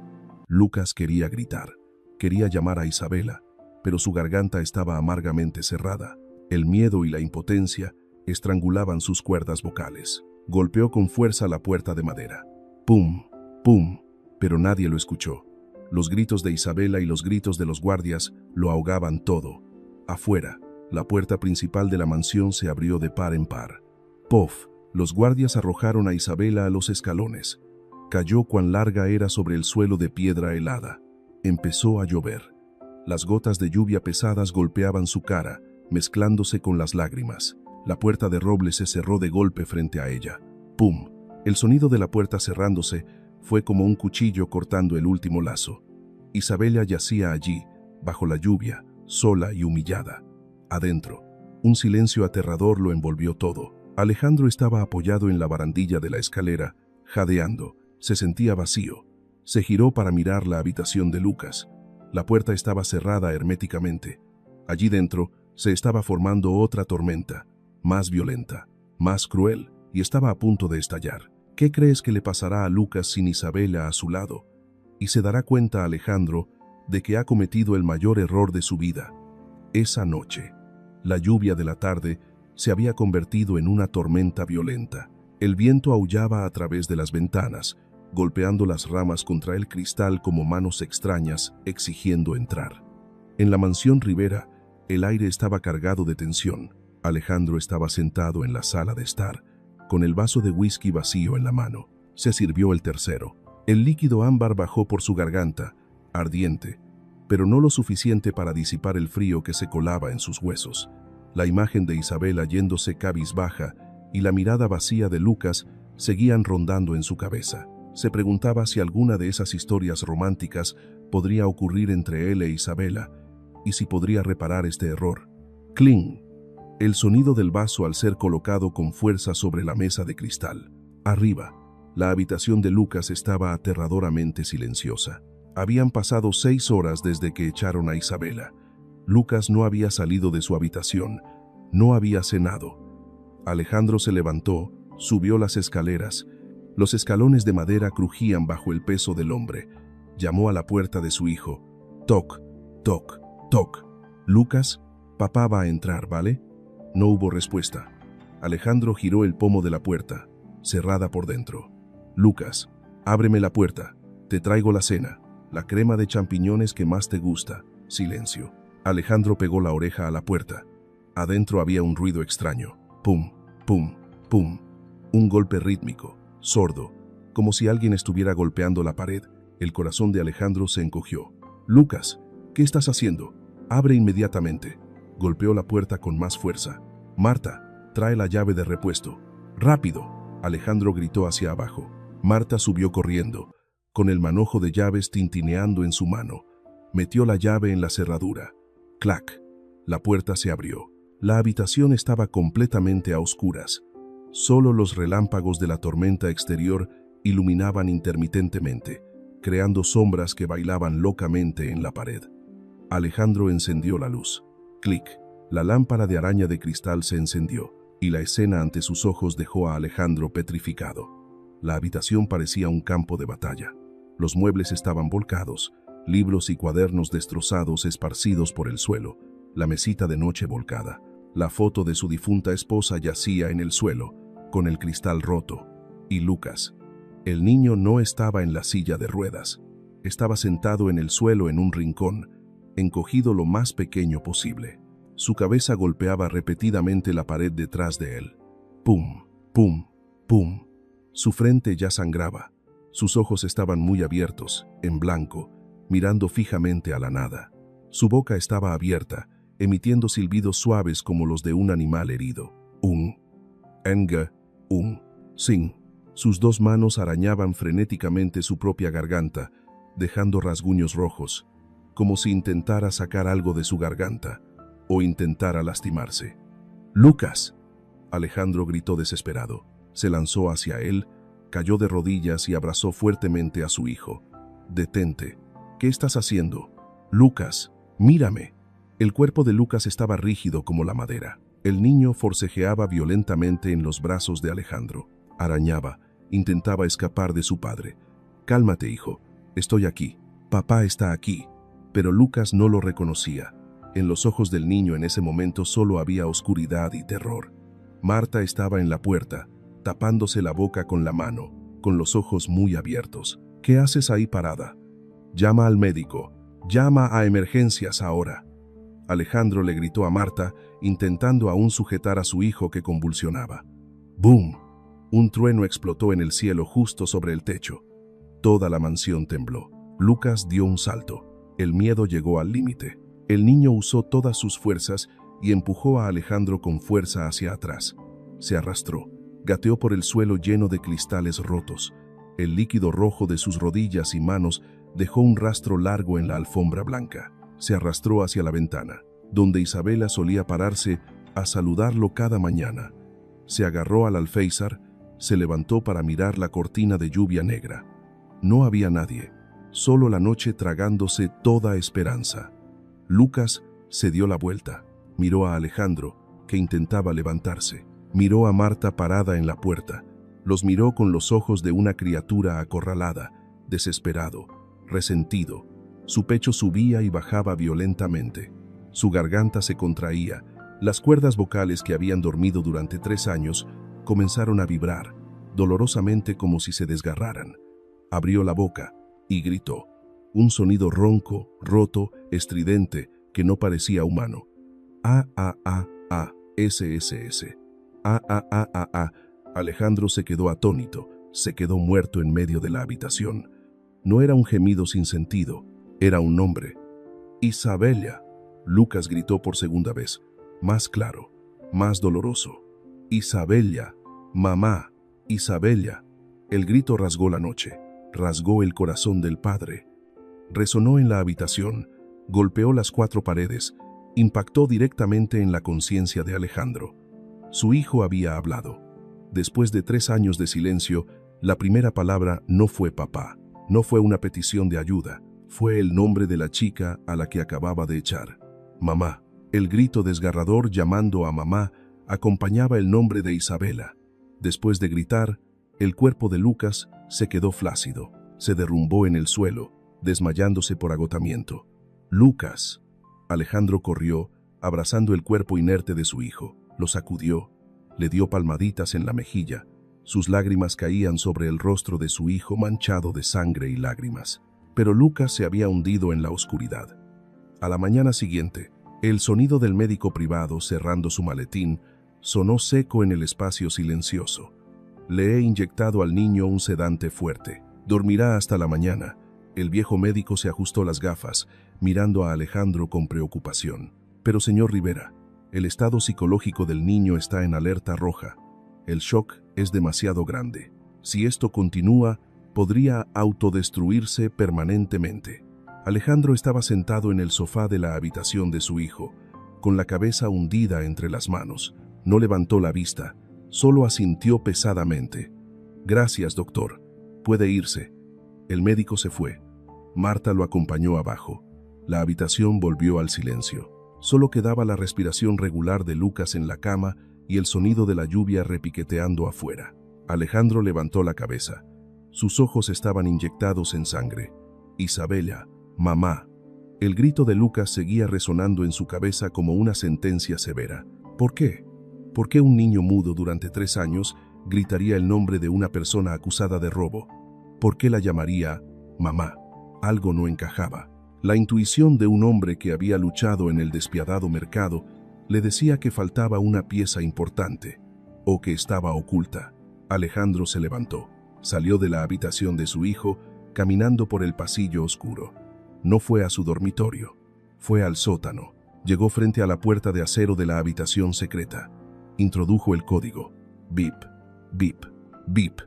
Lucas quería gritar, quería llamar a Isabela, pero su garganta estaba amargamente cerrada. El miedo y la impotencia estrangulaban sus cuerdas vocales. Golpeó con fuerza la puerta de madera. ¡Pum! ¡Pum! Pero nadie lo escuchó. Los gritos de Isabela y los gritos de los guardias lo ahogaban todo. Afuera, la puerta principal de la mansión se abrió de par en par. ¡Pof! Los guardias arrojaron a Isabela a los escalones. Cayó cuán larga era sobre el suelo de piedra helada. Empezó a llover. Las gotas de lluvia pesadas golpeaban su cara, mezclándose con las lágrimas. La puerta de roble se cerró de golpe frente a ella. ¡Pum! El sonido de la puerta cerrándose fue como un cuchillo cortando el último lazo. Isabela yacía allí, bajo la lluvia, sola y humillada. Adentro, un silencio aterrador lo envolvió todo. Alejandro estaba apoyado en la barandilla de la escalera, jadeando. Se sentía vacío. Se giró para mirar la habitación de Lucas. La puerta estaba cerrada herméticamente. Allí dentro se estaba formando otra tormenta, más violenta, más cruel, y estaba a punto de estallar. ¿Qué crees que le pasará a Lucas sin Isabela a su lado? Y se dará cuenta Alejandro de que ha cometido el mayor error de su vida. Esa noche, la lluvia de la tarde se había convertido en una tormenta violenta. El viento aullaba a través de las ventanas, golpeando las ramas contra el cristal como manos extrañas exigiendo entrar. En la mansión Rivera, El aire estaba cargado de tensión. Alejandro estaba sentado en la sala de estar, con el vaso de whisky vacío en la mano. Se sirvió el tercero. El líquido ámbar bajó por su garganta, ardiente, pero no lo suficiente para disipar el frío que se colaba en sus huesos. La imagen de Isabela yéndose cabizbaja y la mirada vacía de Lucas seguían rondando en su cabeza. Se preguntaba si alguna de esas historias románticas podría ocurrir entre él e Isabela, y si podría reparar este error. ¡Cling! El sonido del vaso al ser colocado con fuerza sobre la mesa de cristal. Arriba, la habitación de Lucas estaba aterradoramente silenciosa. Habían pasado 6 horas desde que echaron a Isabela. Lucas no había salido de su habitación, no había cenado. Alejandro se levantó, subió las escaleras. Los escalones de madera crujían bajo el peso del hombre. Llamó a la puerta de su hijo. Toc, toc, toc. Lucas, papá va a entrar, ¿vale? No hubo respuesta. Alejandro giró el pomo de la puerta, cerrada por dentro. Lucas, ábreme la puerta. Te traigo la cena, la crema de champiñones que más te gusta. Silencio. Alejandro pegó la oreja a la puerta. Adentro había un ruido extraño. Pum, pum, pum. Un golpe rítmico, sordo, como si alguien estuviera golpeando la pared. El corazón de Alejandro se encogió. Lucas, ¿qué estás haciendo? Abre inmediatamente. Golpeó la puerta con más fuerza. Marta, trae la llave de repuesto. ¡Rápido! Alejandro gritó hacia abajo. Marta subió corriendo, con el manojo de llaves tintineando en su mano. Metió la llave en la cerradura. ¡Clac! La puerta se abrió. La habitación estaba completamente a oscuras. Solo los relámpagos de la tormenta exterior iluminaban intermitentemente, creando sombras que bailaban locamente en la pared. Alejandro encendió la luz. Clic. La lámpara de araña de cristal se encendió, y la escena ante sus ojos dejó a Alejandro petrificado. La habitación parecía un campo de batalla. Los muebles estaban volcados, libros y cuadernos destrozados esparcidos por el suelo, la mesita de noche volcada. La foto de su difunta esposa yacía en el suelo, con el cristal roto. Y Lucas. El niño no estaba en la silla de ruedas. Estaba sentado en el suelo en un rincón, encogido lo más pequeño posible. Su cabeza golpeaba repetidamente la pared detrás de él. Pum, pum, pum. Su frente ya sangraba. Sus ojos estaban muy abiertos, en blanco, mirando fijamente a la nada. Su boca estaba abierta, emitiendo silbidos suaves como los de un animal herido. Enga, sin. Sus 2 manos arañaban frenéticamente su propia garganta, dejando rasguños rojos, como si intentara sacar algo de su garganta, o intentara lastimarse. ¡Lucas! Alejandro gritó desesperado. Se lanzó hacia él, cayó de rodillas y abrazó fuertemente a su hijo. «Detente. ¿Qué estás haciendo? Lucas, mírame». El cuerpo de Lucas estaba rígido como la madera. El niño forcejeaba violentamente en los brazos de Alejandro. Arañaba, intentaba escapar de su padre. «Cálmate, hijo. Estoy aquí. Papá está aquí». Pero Lucas no lo reconocía. En los ojos del niño en ese momento solo había oscuridad y terror. Marta estaba en la puerta, tapándose la boca con la mano, con los ojos muy abiertos. «¿Qué haces ahí parada? Llama al médico. Llama a emergencias ahora». Alejandro le gritó a Marta, intentando aún sujetar a su hijo que convulsionaba. ¡Bum! Un trueno explotó en el cielo justo sobre el techo. Toda la mansión tembló. Lucas dio un salto. El miedo llegó al límite. El niño usó todas sus fuerzas y empujó a Alejandro con fuerza hacia atrás. Se arrastró, gateó por el suelo lleno de cristales rotos. El líquido rojo de sus rodillas y manos dejó un rastro largo en la alfombra blanca. Se arrastró hacia la ventana, donde Isabela solía pararse a saludarlo cada mañana. Se agarró al alféizar, se levantó para mirar la cortina de lluvia negra. No había nadie, solo la noche tragándose toda esperanza. Lucas se dio la vuelta, miró a Alejandro, que intentaba levantarse. Miró a Marta parada en la puerta. Los miró con los ojos de una criatura acorralada, desesperado, resentido. Su pecho subía y bajaba violentamente. Su garganta se contraía. Las cuerdas vocales que habían dormido durante 3 años comenzaron a vibrar, dolorosamente como si se desgarraran. Abrió la boca y gritó. Un sonido ronco, roto, estridente, que no parecía humano. SSS. Alejandro se quedó atónito, se quedó muerto en medio de la habitación. No era un gemido sin sentido, era un nombre. Isabella. Lucas gritó por segunda vez, más claro, más doloroso. Isabella, mamá, Isabella. El grito rasgó la noche, rasgó el corazón del padre. Resonó en la habitación, golpeó las cuatro paredes, impactó directamente en la conciencia de Alejandro. Su hijo había hablado. Después de 3 años de silencio, la primera palabra no fue papá, no fue una petición de ayuda, fue el nombre de la chica a la que acababa de echar. Mamá. El grito desgarrador llamando a mamá acompañaba el nombre de Isabella. Después de gritar, el cuerpo de Lucas se quedó flácido, se derrumbó en el suelo, desmayándose por agotamiento. Lucas. Alejandro corrió, abrazando el cuerpo inerte de su hijo, lo sacudió, le dio palmaditas en la mejilla. Sus lágrimas caían sobre el rostro de su hijo manchado de sangre y lágrimas. Pero Lucas se había hundido en la oscuridad. A la mañana siguiente, el sonido del médico privado cerrando su maletín sonó seco en el espacio silencioso. Le he inyectado al niño un sedante fuerte. Dormirá hasta la mañana. El viejo médico se ajustó las gafas, mirando a Alejandro con preocupación. Pero señor Rivera, el estado psicológico del niño está en alerta roja. El shock es demasiado grande. Si esto continúa, podría autodestruirse permanentemente. Alejandro estaba sentado en el sofá de la habitación de su hijo, con la cabeza hundida entre las manos. No levantó la vista, solo asintió pesadamente. Gracias, doctor. Puede irse. El médico se fue. Marta lo acompañó abajo. La habitación volvió al silencio. Solo quedaba la respiración regular de Lucas en la cama y el sonido de la lluvia repiqueteando afuera. Alejandro levantó la cabeza. Sus ojos estaban inyectados en sangre. Isabella, mamá. El grito de Lucas seguía resonando en su cabeza como una sentencia severa. ¿Por qué? ¿Por qué un niño mudo durante 3 años gritaría el nombre de una persona acusada de robo? ¿Por qué la llamaría mamá? Algo no encajaba. La intuición de un hombre que había luchado en el despiadado mercado le decía que faltaba una pieza importante, o que estaba oculta. Alejandro se levantó, salió de la habitación de su hijo, caminando por el pasillo oscuro. No fue a su dormitorio, fue al sótano. Llegó frente a la puerta de acero de la habitación secreta. Introdujo el código. Bip, bip, bip.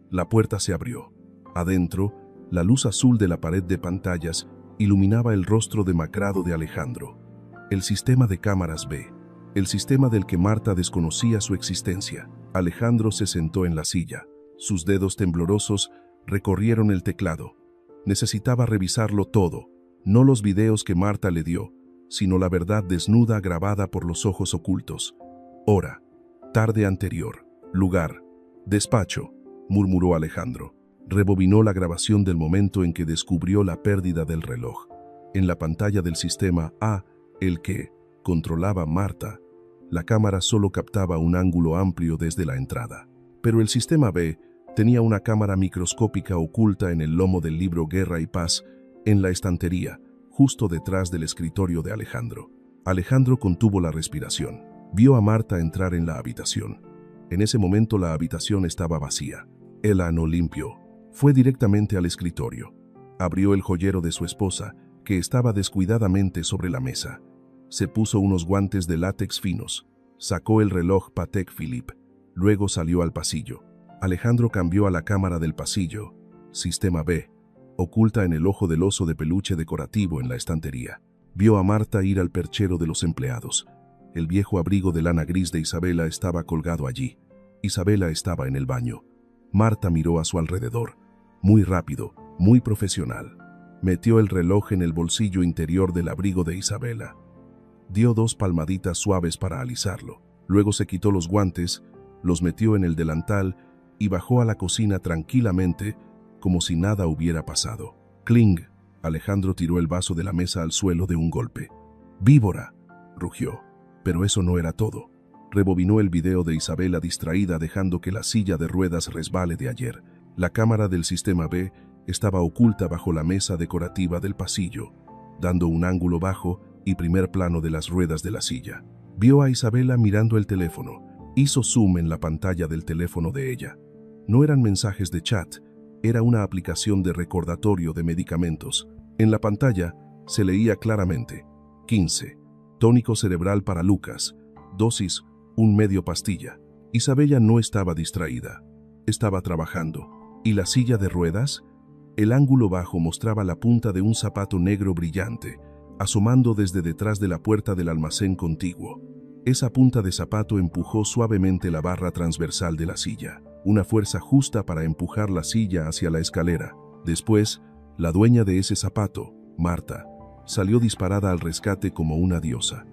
La puerta se abrió. Adentro, la luz azul de la pared de pantallas iluminaba el rostro demacrado de Alejandro. El sistema de cámaras B, el sistema del que Marta desconocía su existencia. Alejandro se sentó en la silla. Sus dedos temblorosos recorrieron el teclado. Necesitaba revisarlo todo, no los videos que Marta le dio, sino la verdad desnuda grabada por los ojos ocultos. Hora, tarde anterior, lugar, despacho, murmuró Alejandro. Rebobinó la grabación del momento en que descubrió la pérdida del reloj. En la pantalla del sistema A, el que controlaba Marta, la cámara solo captaba un ángulo amplio desde la entrada. Pero el sistema B tenía una cámara microscópica oculta en el lomo del libro Guerra y Paz, en la estantería, justo detrás del escritorio de Alejandro. Alejandro contuvo la respiración. Vio a Marta entrar en la habitación. En ese momento la habitación estaba vacía. El ano limpio. Fue directamente al escritorio. Abrió el joyero de su esposa, que estaba descuidadamente sobre la mesa. Se puso unos guantes de látex finos. Sacó el reloj Patek Philippe. Luego salió al pasillo. Alejandro cambió a la cámara del pasillo. Sistema B, oculta en el ojo del oso de peluche decorativo en la estantería. Vio a Marta ir al perchero de los empleados. El viejo abrigo de lana gris de Isabella estaba colgado allí. Isabella estaba en el baño. Marta miró a su alrededor. Muy rápido, muy profesional. Metió el reloj en el bolsillo interior del abrigo de Isabella. Dio 2 palmaditas suaves para alisarlo. Luego se quitó los guantes, los metió en el delantal y bajó a la cocina tranquilamente, como si nada hubiera pasado. ¡Cling! Alejandro tiró el vaso de la mesa al suelo de un golpe. ¡Víbora!, rugió. Pero eso no era todo. Rebobinó el video de Isabella distraída, dejando que la silla de ruedas resbale de ayer. La cámara del sistema B estaba oculta bajo la mesa decorativa del pasillo. Dando un ángulo bajo, y primer plano de las ruedas de la silla. Vio a Isabela mirando el teléfono. Hizo zoom en la pantalla del teléfono de ella. No eran mensajes de chat, era una aplicación de recordatorio de medicamentos. En la pantalla se leía claramente: 15. Tónico cerebral para Lucas. Dosis, 1 medio pastilla. Isabela no estaba distraída. Estaba trabajando. ¿Y la silla de ruedas? El ángulo bajo mostraba la punta de un zapato negro brillante, asomando desde detrás de la puerta del almacén contiguo. Esa punta de zapato empujó suavemente la barra transversal de la silla, una fuerza justa para empujar la silla hacia la escalera. Después, la dueña de ese zapato, Marta, salió disparada al rescate como una diosa.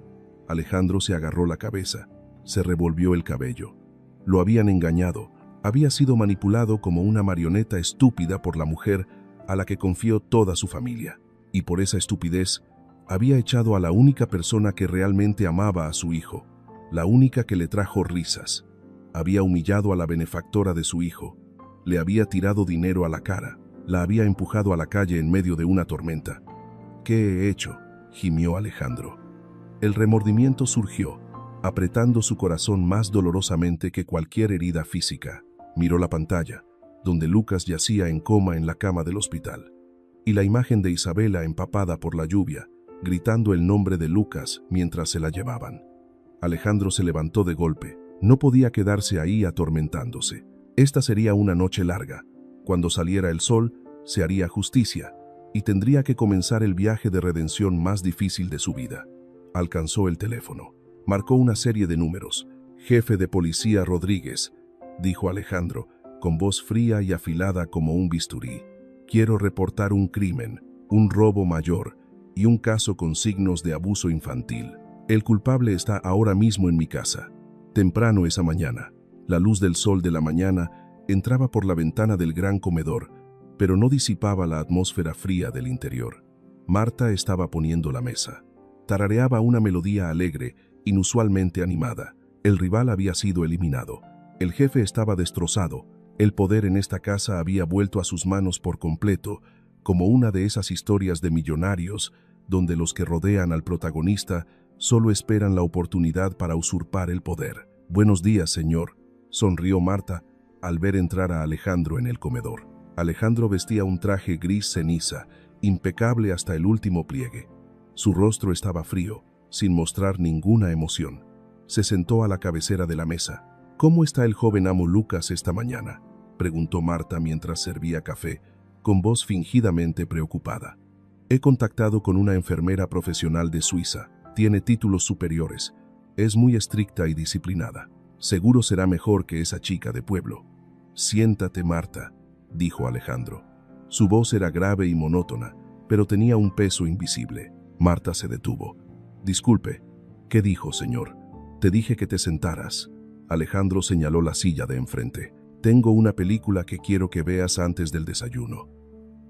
Alejandro se agarró la cabeza, se revolvió el cabello. Lo habían engañado, había sido manipulado como una marioneta estúpida por la mujer a la que confió toda su familia. Y por esa estupidez, había echado a la única persona que realmente amaba a su hijo, la única que le trajo risas. Había humillado a la benefactora de su hijo, le había tirado dinero a la cara, la había empujado a la calle en medio de una tormenta. ¿Qué he hecho?, gimió Alejandro. El remordimiento surgió, apretando su corazón más dolorosamente que cualquier herida física. Miró la pantalla, donde Lucas yacía en coma en la cama del hospital, y la imagen de Isabela empapada por la lluvia, gritando el nombre de Lucas mientras se la llevaban. Alejandro se levantó de golpe. No podía quedarse ahí atormentándose. Esta sería una noche larga. Cuando saliera el sol, se haría justicia, y tendría que comenzar el viaje de redención más difícil de su vida. Alcanzó el teléfono. Marcó una serie de números. «Jefe de policía Rodríguez», dijo Alejandro, con voz fría y afilada como un bisturí. «Quiero reportar un crimen, un robo mayor y un caso con signos de abuso infantil. El culpable está ahora mismo en mi casa». Temprano esa mañana, la luz del sol de la mañana entraba por la ventana del gran comedor, pero no disipaba la atmósfera fría del interior. Marta estaba poniendo la mesa. Tarareaba una melodía alegre, inusualmente animada. El rival había sido eliminado. El jefe estaba destrozado. El poder en esta casa había vuelto a sus manos por completo, como una de esas historias de millonarios, donde los que rodean al protagonista solo esperan la oportunidad para usurpar el poder. «Buenos días, señor», sonrió Marta al ver entrar a Alejandro en el comedor. Alejandro vestía un traje gris ceniza, impecable hasta el último pliegue. Su rostro estaba frío, sin mostrar ninguna emoción. Se sentó a la cabecera de la mesa. «¿Cómo está el joven amo Lucas esta mañana?», preguntó Marta mientras servía café, con voz fingidamente preocupada. «He contactado con una enfermera profesional de Suiza. Tiene títulos superiores. Es muy estricta y disciplinada. Seguro será mejor que esa chica de pueblo». «Siéntate, Marta», dijo Alejandro. Su voz era grave y monótona, pero tenía un peso invisible. Marta se detuvo. «Disculpe». «¿Qué dijo, señor?» «Te dije que te sentaras». Alejandro señaló la silla de enfrente. «Tengo una película que quiero que veas antes del desayuno».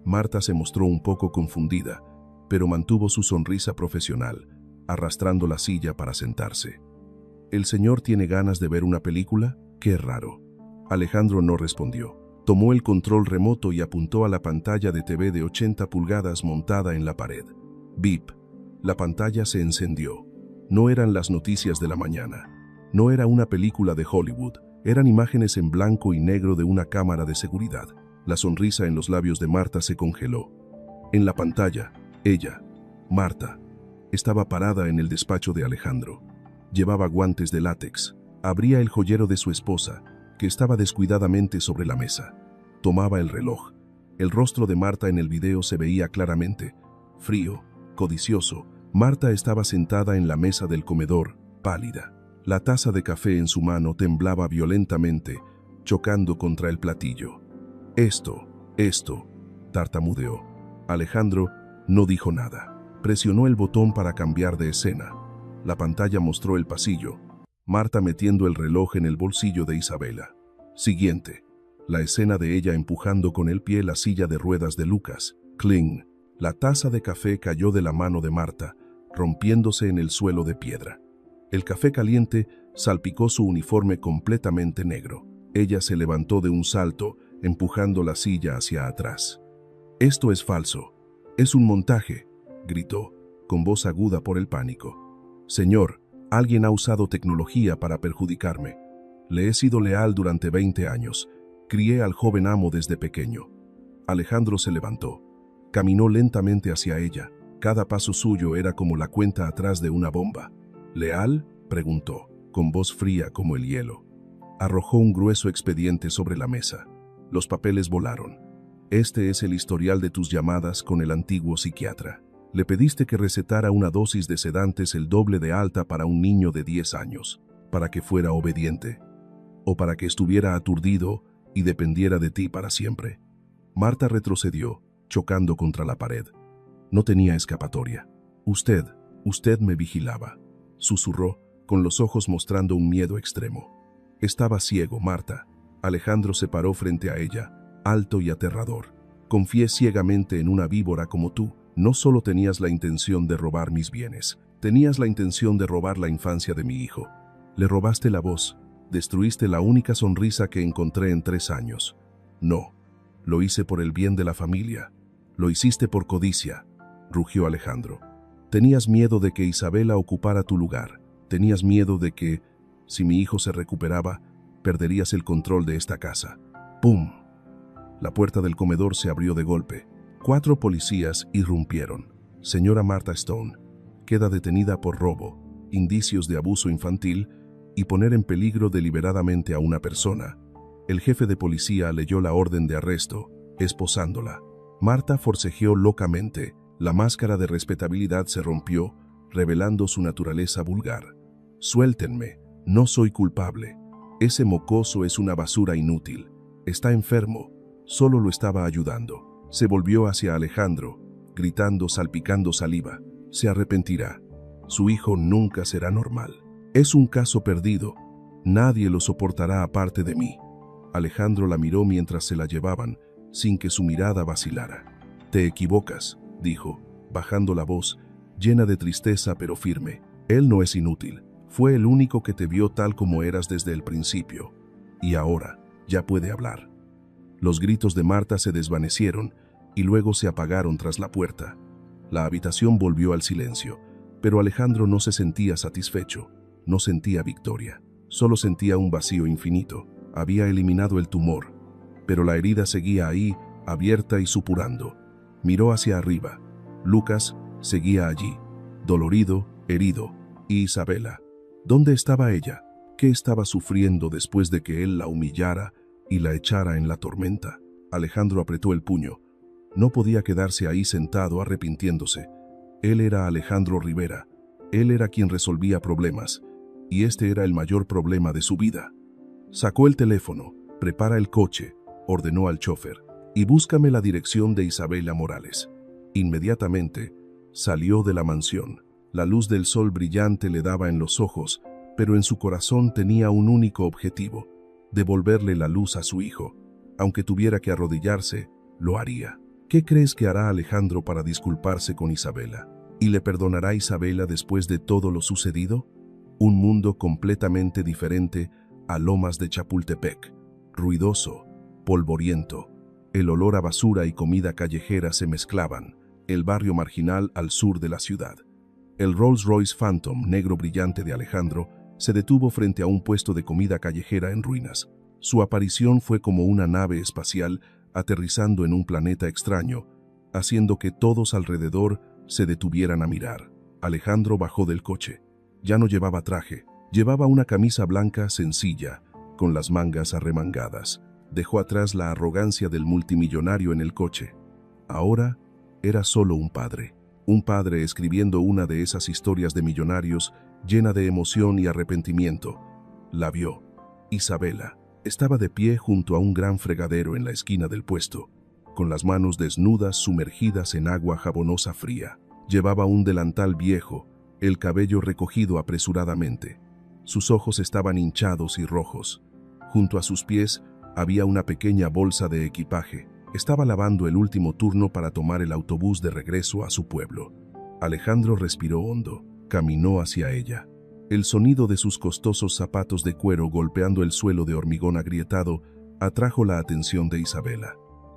Marta se mostró un poco confundida, pero mantuvo su sonrisa profesional, arrastrando la silla para sentarse. «¿El señor tiene ganas de ver una película? Qué raro». Alejandro no respondió. Tomó el control remoto y apuntó a la pantalla de TV de 80 pulgadas montada en la pared. Bip. La pantalla se encendió. No eran las noticias de la mañana. No era una película de Hollywood. Eran imágenes en blanco y negro de una cámara de seguridad. La sonrisa en los labios de Marta se congeló. En la pantalla, ella, Marta, estaba parada en el despacho de Alejandro. Llevaba guantes de látex. Abría el joyero de su esposa, que estaba descuidadamente sobre la mesa. Tomaba el reloj. El rostro de Marta en el video se veía claramente. Frío, codicioso. Marta estaba sentada en la mesa del comedor, pálida. La taza de café en su mano temblaba violentamente, chocando contra el platillo. Esto, tartamudeó. Alejandro no dijo nada. Presionó el botón para cambiar de escena. La pantalla mostró el pasillo. Marta metiendo el reloj en el bolsillo de Isabela. Siguiente. La escena de ella empujando con el pie la silla de ruedas de Lucas. Cling. La taza de café cayó de la mano de Marta, rompiéndose en el suelo de piedra. El café caliente salpicó su uniforme completamente negro. Ella se levantó de un salto, empujando la silla hacia atrás. «Esto es falso. Es un montaje», gritó. con voz aguda por el pánico. Señor, alguien ha usado tecnología para perjudicarme. Le he sido leal durante 20 años. Crié al joven amo desde pequeño. Alejandro se levantó. Caminó lentamente hacia ella. Cada paso suyo era como la cuenta atrás de una bomba. ¿Leal?, preguntó, con voz fría como el hielo. Arrojó un grueso expediente sobre la mesa. Los papeles volaron. Este es el historial de tus llamadas con el antiguo psiquiatra. Le pediste que recetara una dosis de sedantes el doble de alta para un niño de 10 años, para que fuera obediente, o para que estuviera aturdido y dependiera de ti para siempre. Marta retrocedió, chocando contra la pared. No tenía escapatoria. Usted me vigilaba, susurró, con los ojos mostrando un miedo extremo. Estaba ciego, Marta. Alejandro se paró frente a ella, alto y aterrador. Confié ciegamente en una víbora como tú. No solo tenías la intención de robar mis bienes, tenías la intención de robar la infancia de mi hijo. Le robaste la voz, destruiste la única sonrisa que encontré en 3 años. No, lo hice por el bien de la familia. Lo hiciste por codicia, rugió Alejandro. Tenías miedo de que Isabela ocupara tu lugar. Tenías miedo de que, si mi hijo se recuperaba, perderías el control de esta casa. ¡Pum! La puerta del comedor se abrió de golpe. 4 policías irrumpieron. Señora Martha Stone queda detenida por robo, indicios de abuso infantil y poner en peligro deliberadamente a una persona. El jefe de policía leyó la orden de arresto, esposándola. Marta forcejeó locamente. La máscara de respetabilidad se rompió, revelando su naturaleza vulgar. Suéltenme, no soy culpable. Ese mocoso es una basura inútil. Está enfermo, solo lo estaba ayudando. Se volvió hacia Alejandro, gritando, salpicando saliva. Se arrepentirá. Su hijo nunca será normal. Es un caso perdido. Nadie lo soportará aparte de mí. Alejandro la miró mientras se la llevaban, sin que su mirada vacilara. Te equivocas, dijo, bajando la voz, llena de tristeza pero firme. Él no es inútil. Fue el único que te vio tal como eras desde el principio. Y ahora ya puede hablar. Los gritos de Marta se desvanecieron y luego se apagaron tras la puerta. La habitación volvió al silencio, pero Alejandro no se sentía satisfecho, no sentía victoria, solo sentía un vacío infinito. Había eliminado el tumor, pero la herida seguía ahí, abierta y supurando. Miró hacia arriba. Lucas seguía allí, dolorido, herido. ¿Y Isabela? ¿Dónde estaba ella? ¿Qué estaba sufriendo después de que él la humillara y la echara en la tormenta? Alejandro apretó el puño. No podía quedarse ahí sentado arrepintiéndose. Él era Alejandro Rivera. Él era quien resolvía problemas, y este era el mayor problema de su vida. Sacó el teléfono. Prepara el coche, ordenó al chofer, y búscame la dirección de Isabela Morales. Inmediatamente, salió de la mansión. La luz del sol brillante le daba en los ojos, pero en su corazón tenía un único objetivo: devolverle la luz a su hijo. Aunque tuviera que arrodillarse, lo haría. ¿Qué crees que hará Alejandro para disculparse con Isabela? ¿Y le perdonará a Isabela después de todo lo sucedido? Un mundo completamente diferente a Lomas de Chapultepec. Ruidoso, polvoriento. El olor a basura y comida callejera se mezclaban. El barrio marginal al sur de la ciudad. El Rolls Royce Phantom negro brillante de Alejandro se detuvo frente a un puesto de comida callejera en ruinas. Su aparición fue como una nave espacial aterrizando en un planeta extraño, haciendo que todos alrededor se detuvieran a mirar. Alejandro bajó del coche. Ya no llevaba traje, llevaba una camisa blanca sencilla, con las mangas arremangadas. Dejó atrás la arrogancia del multimillonario en el coche. Ahora era solo un padre escribiendo una de esas historias de millonarios llena de emoción y arrepentimiento. La vio. Isabela estaba de pie junto a un gran fregadero en la esquina del puesto, con las manos desnudas sumergidas en agua jabonosa fría. Llevaba un delantal viejo, el cabello recogido apresuradamente. Sus ojos estaban hinchados y rojos. Junto a sus pies había una pequeña bolsa de equipaje. Estaba lavando el último turno para tomar el autobús de regreso a su pueblo. Alejandro respiró hondo, caminó hacia ella. El sonido de sus costosos zapatos de cuero golpeando el suelo de hormigón agrietado atrajo la atención de Isabela.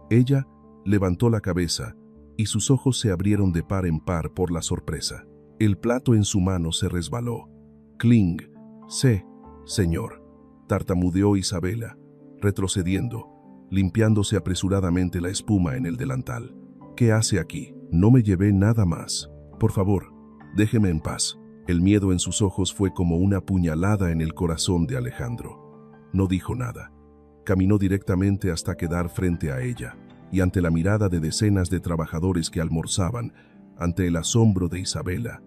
Ella levantó la cabeza y sus ojos se abrieron de par en par por la sorpresa. El plato en su mano se resbaló. «Cling, sé, señor», tartamudeó Isabela, retrocediendo, limpiándose apresuradamente la espuma en el delantal. «¿Qué hace aquí? No me llevé nada más. Por favor, déjeme en paz». El miedo en sus ojos fue como una puñalada en el corazón de Alejandro. No dijo nada. Caminó directamente hasta quedar frente a ella, y ante la mirada de decenas de trabajadores que almorzaban, ante el asombro de Isabela,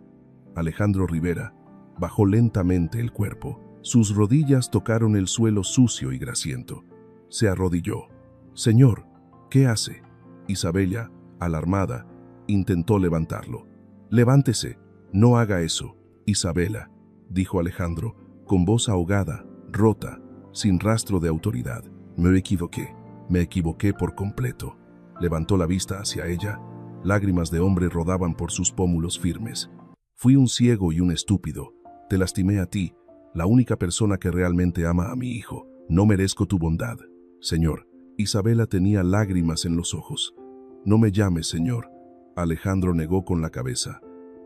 Alejandro Rivera bajó lentamente el cuerpo. Sus rodillas tocaron el suelo sucio y grasiento. Se arrodilló. «Señor, ¿qué hace?» Isabela, alarmada, intentó levantarlo. «Levántese, no haga eso». «Isabela», dijo Alejandro, con voz ahogada, rota, sin rastro de autoridad. Me equivoqué por completo». Levantó la vista hacia ella. Lágrimas de hombre rodaban por sus pómulos firmes. «Fui un ciego y un estúpido. Te lastimé a ti, la única persona que realmente ama a mi hijo. No merezco tu bondad, señor». Isabela tenía lágrimas en los ojos. «No me llames, señor». Alejandro negó con la cabeza.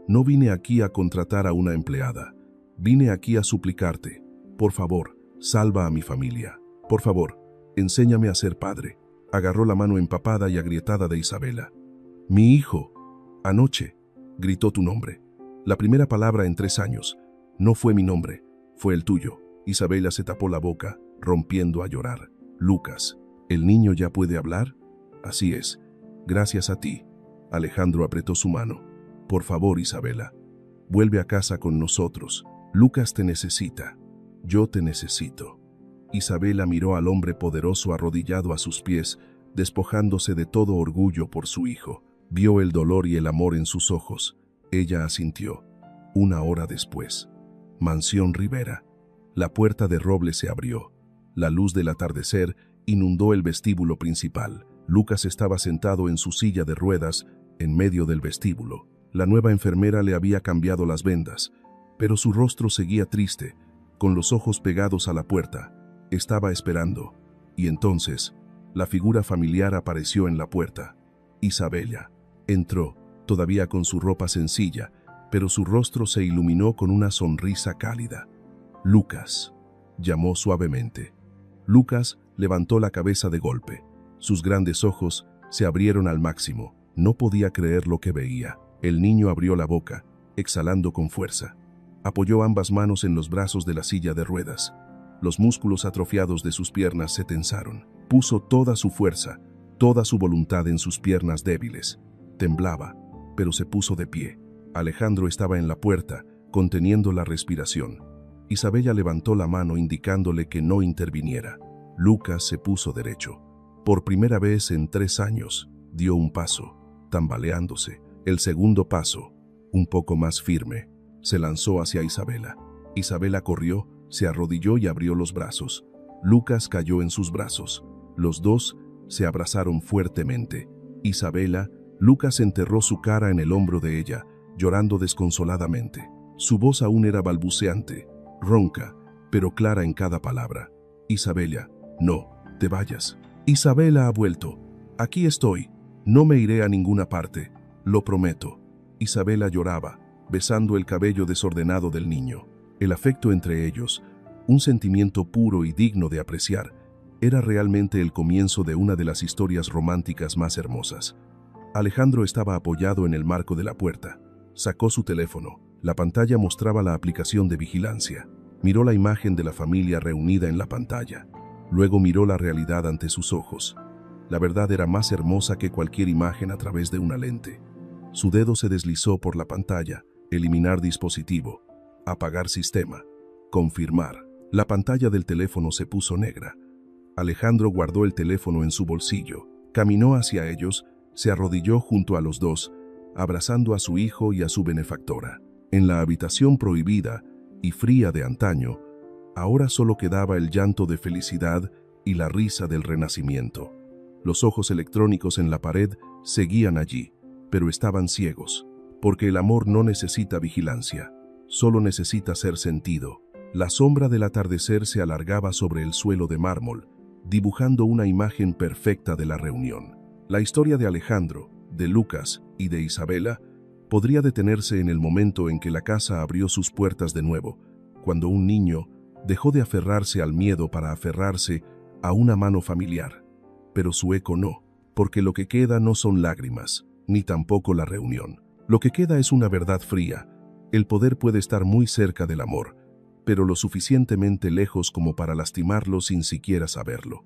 «No vine aquí a contratar a una empleada. Vine aquí a suplicarte. Por favor, salva a mi familia. Por favor, enséñame a ser padre». Agarró la mano empapada y agrietada de Isabela. «Mi hijo, anoche gritó tu nombre. La primera palabra en 3 años. No fue mi nombre, fue el tuyo». Isabela se tapó la boca, rompiendo a llorar. «Lucas, ¿el niño ya puede hablar?» «Así es, gracias a ti». Alejandro apretó su mano. «Por favor, Isabela, vuelve a casa con nosotros. Lucas te necesita. Yo te necesito». Isabela miró al hombre poderoso arrodillado a sus pies, despojándose de todo orgullo por su hijo. Vio el dolor y el amor en sus ojos. Ella asintió. 1 hora después. Mansión Rivera. La puerta de roble se abrió. La luz del atardecer inundó el vestíbulo principal. Lucas estaba sentado en su silla de ruedas, en medio del vestíbulo. La nueva enfermera le había cambiado las vendas, pero su rostro seguía triste, con los ojos pegados a la puerta. Estaba esperando, y entonces, la figura familiar apareció en la puerta. Isabela. Entró, todavía con su ropa sencilla, pero su rostro se iluminó con una sonrisa cálida. «Lucas», llamó suavemente. Lucas levantó la cabeza de golpe. Sus grandes ojos se abrieron al máximo. No podía creer lo que veía. El niño abrió la boca, exhalando con fuerza. Apoyó ambas manos en los brazos de la silla de ruedas. Los músculos atrofiados de sus piernas se tensaron. Puso toda su fuerza, toda su voluntad en sus piernas débiles. Temblaba, pero se puso de pie. Alejandro estaba en la puerta, conteniendo la respiración. Isabela levantó la mano indicándole que no interviniera. Lucas se puso derecho. Por primera vez en 3 años, dio un paso, tambaleándose. El segundo paso, un poco más firme, se lanzó hacia Isabela. Isabela corrió, se arrodilló y abrió los brazos. Lucas cayó en sus brazos. Los dos se abrazaron fuertemente. Isabela, Lucas enterró su cara en el hombro de ella, llorando desconsoladamente. Su voz aún era balbuceante, ronca, pero clara en cada palabra. «Isabela, no, te vayas». «Isabela ha vuelto. Aquí estoy. No me iré a ninguna parte. Lo prometo». Isabela lloraba, besando el cabello desordenado del niño. El afecto entre ellos, un sentimiento puro y digno de apreciar, era realmente el comienzo de una de las historias románticas más hermosas. Alejandro estaba apoyado en el marco de la puerta. Sacó su teléfono. La pantalla mostraba la aplicación de vigilancia. Miró la imagen de la familia reunida en la pantalla. Luego miró la realidad ante sus ojos. La verdad era más hermosa que cualquier imagen a través de una lente. Su dedo se deslizó por la pantalla. Eliminar dispositivo. Apagar sistema. Confirmar. La pantalla del teléfono se puso negra. Alejandro guardó el teléfono en su bolsillo. Caminó hacia ellos, se arrodilló junto a los dos, abrazando a su hijo y a su benefactora. En la habitación prohibida y fría de antaño, ahora solo quedaba el llanto de felicidad y la risa del renacimiento. Los ojos electrónicos en la pared seguían allí, pero estaban ciegos, porque el amor no necesita vigilancia, solo necesita ser sentido. La sombra del atardecer se alargaba sobre el suelo de mármol, dibujando una imagen perfecta de la reunión. La historia de Alejandro, de Lucas y de Isabela podría detenerse en el momento en que la casa abrió sus puertas de nuevo, cuando un niño dejó de aferrarse al miedo para aferrarse a una mano familiar. Pero su eco no, porque lo que queda no son lágrimas, ni tampoco la reunión. Lo que queda es una verdad fría. El poder puede estar muy cerca del amor, pero lo suficientemente lejos como para lastimarlo sin siquiera saberlo.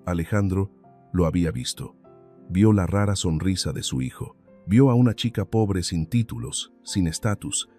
Alejandro lo había visto. Vio la rara sonrisa de su hijo. Vio a una chica pobre sin títulos, sin estatus,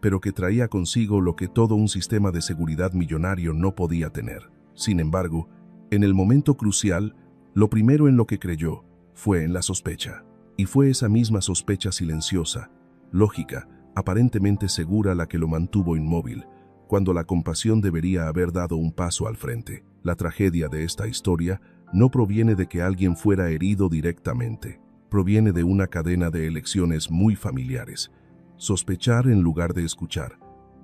pero que traía consigo lo que todo un sistema de seguridad millonario no podía tener. Sin embargo, en el momento crucial, lo primero en lo que creyó fue en la sospecha. Y fue esa misma sospecha silenciosa, lógica, aparentemente segura la que lo mantuvo inmóvil, cuando la compasión debería haber dado un paso al frente. La tragedia de esta historia no proviene de que alguien fuera herido directamente. Proviene de una cadena de elecciones muy familiares. Sospechar en lugar de escuchar,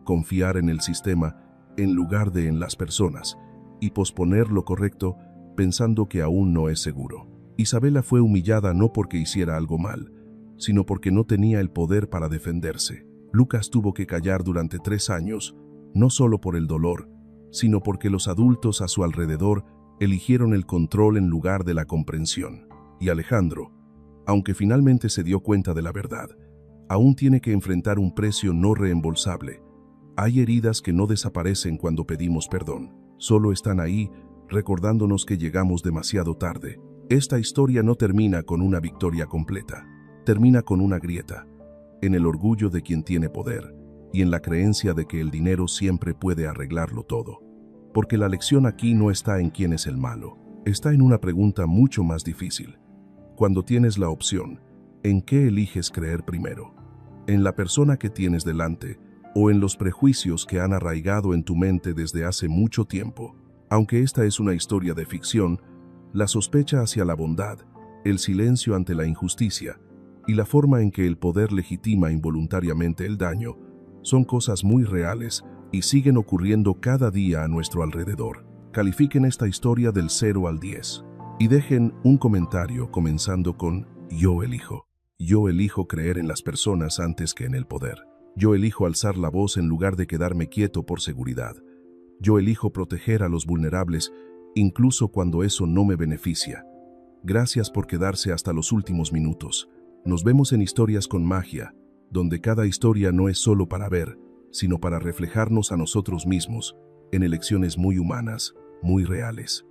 confiar en el sistema en lugar de en las personas, y posponer lo correcto pensando que aún no es seguro. Isabela fue humillada no porque hiciera algo mal, sino porque no tenía el poder para defenderse. Lucas tuvo que callar durante 3 años, no solo por el dolor, sino porque los adultos a su alrededor eligieron el control en lugar de la comprensión. Y Alejandro, aunque finalmente se dio cuenta de la verdad, aún tiene que enfrentar un precio no reembolsable. Hay heridas que no desaparecen cuando pedimos perdón, solo están ahí recordándonos que llegamos demasiado tarde. Esta historia no termina con una victoria completa, termina con una grieta, en el orgullo de quien tiene poder y en la creencia de que el dinero siempre puede arreglarlo todo. Porque la lección aquí no está en quién es el malo, está en una pregunta mucho más difícil. Cuando tienes la opción, ¿en qué eliges creer primero? ¿En la persona que tienes delante o en los prejuicios que han arraigado en tu mente desde hace mucho tiempo? Aunque esta es una historia de ficción, la sospecha hacia la bondad, el silencio ante la injusticia y la forma en que el poder legitima involuntariamente el daño son cosas muy reales y siguen ocurriendo cada día a nuestro alrededor. Califiquen esta historia del 0 al 10 y dejen un comentario comenzando con "Yo elijo". Yo elijo creer en las personas antes que en el poder. Yo elijo alzar la voz en lugar de quedarme quieto por seguridad. Yo elijo proteger a los vulnerables, incluso cuando eso no me beneficia. Gracias por quedarse hasta los últimos minutos. Nos vemos en Historias con Magia, donde cada historia no es solo para ver, sino para reflejarnos a nosotros mismos, en elecciones muy humanas, muy reales.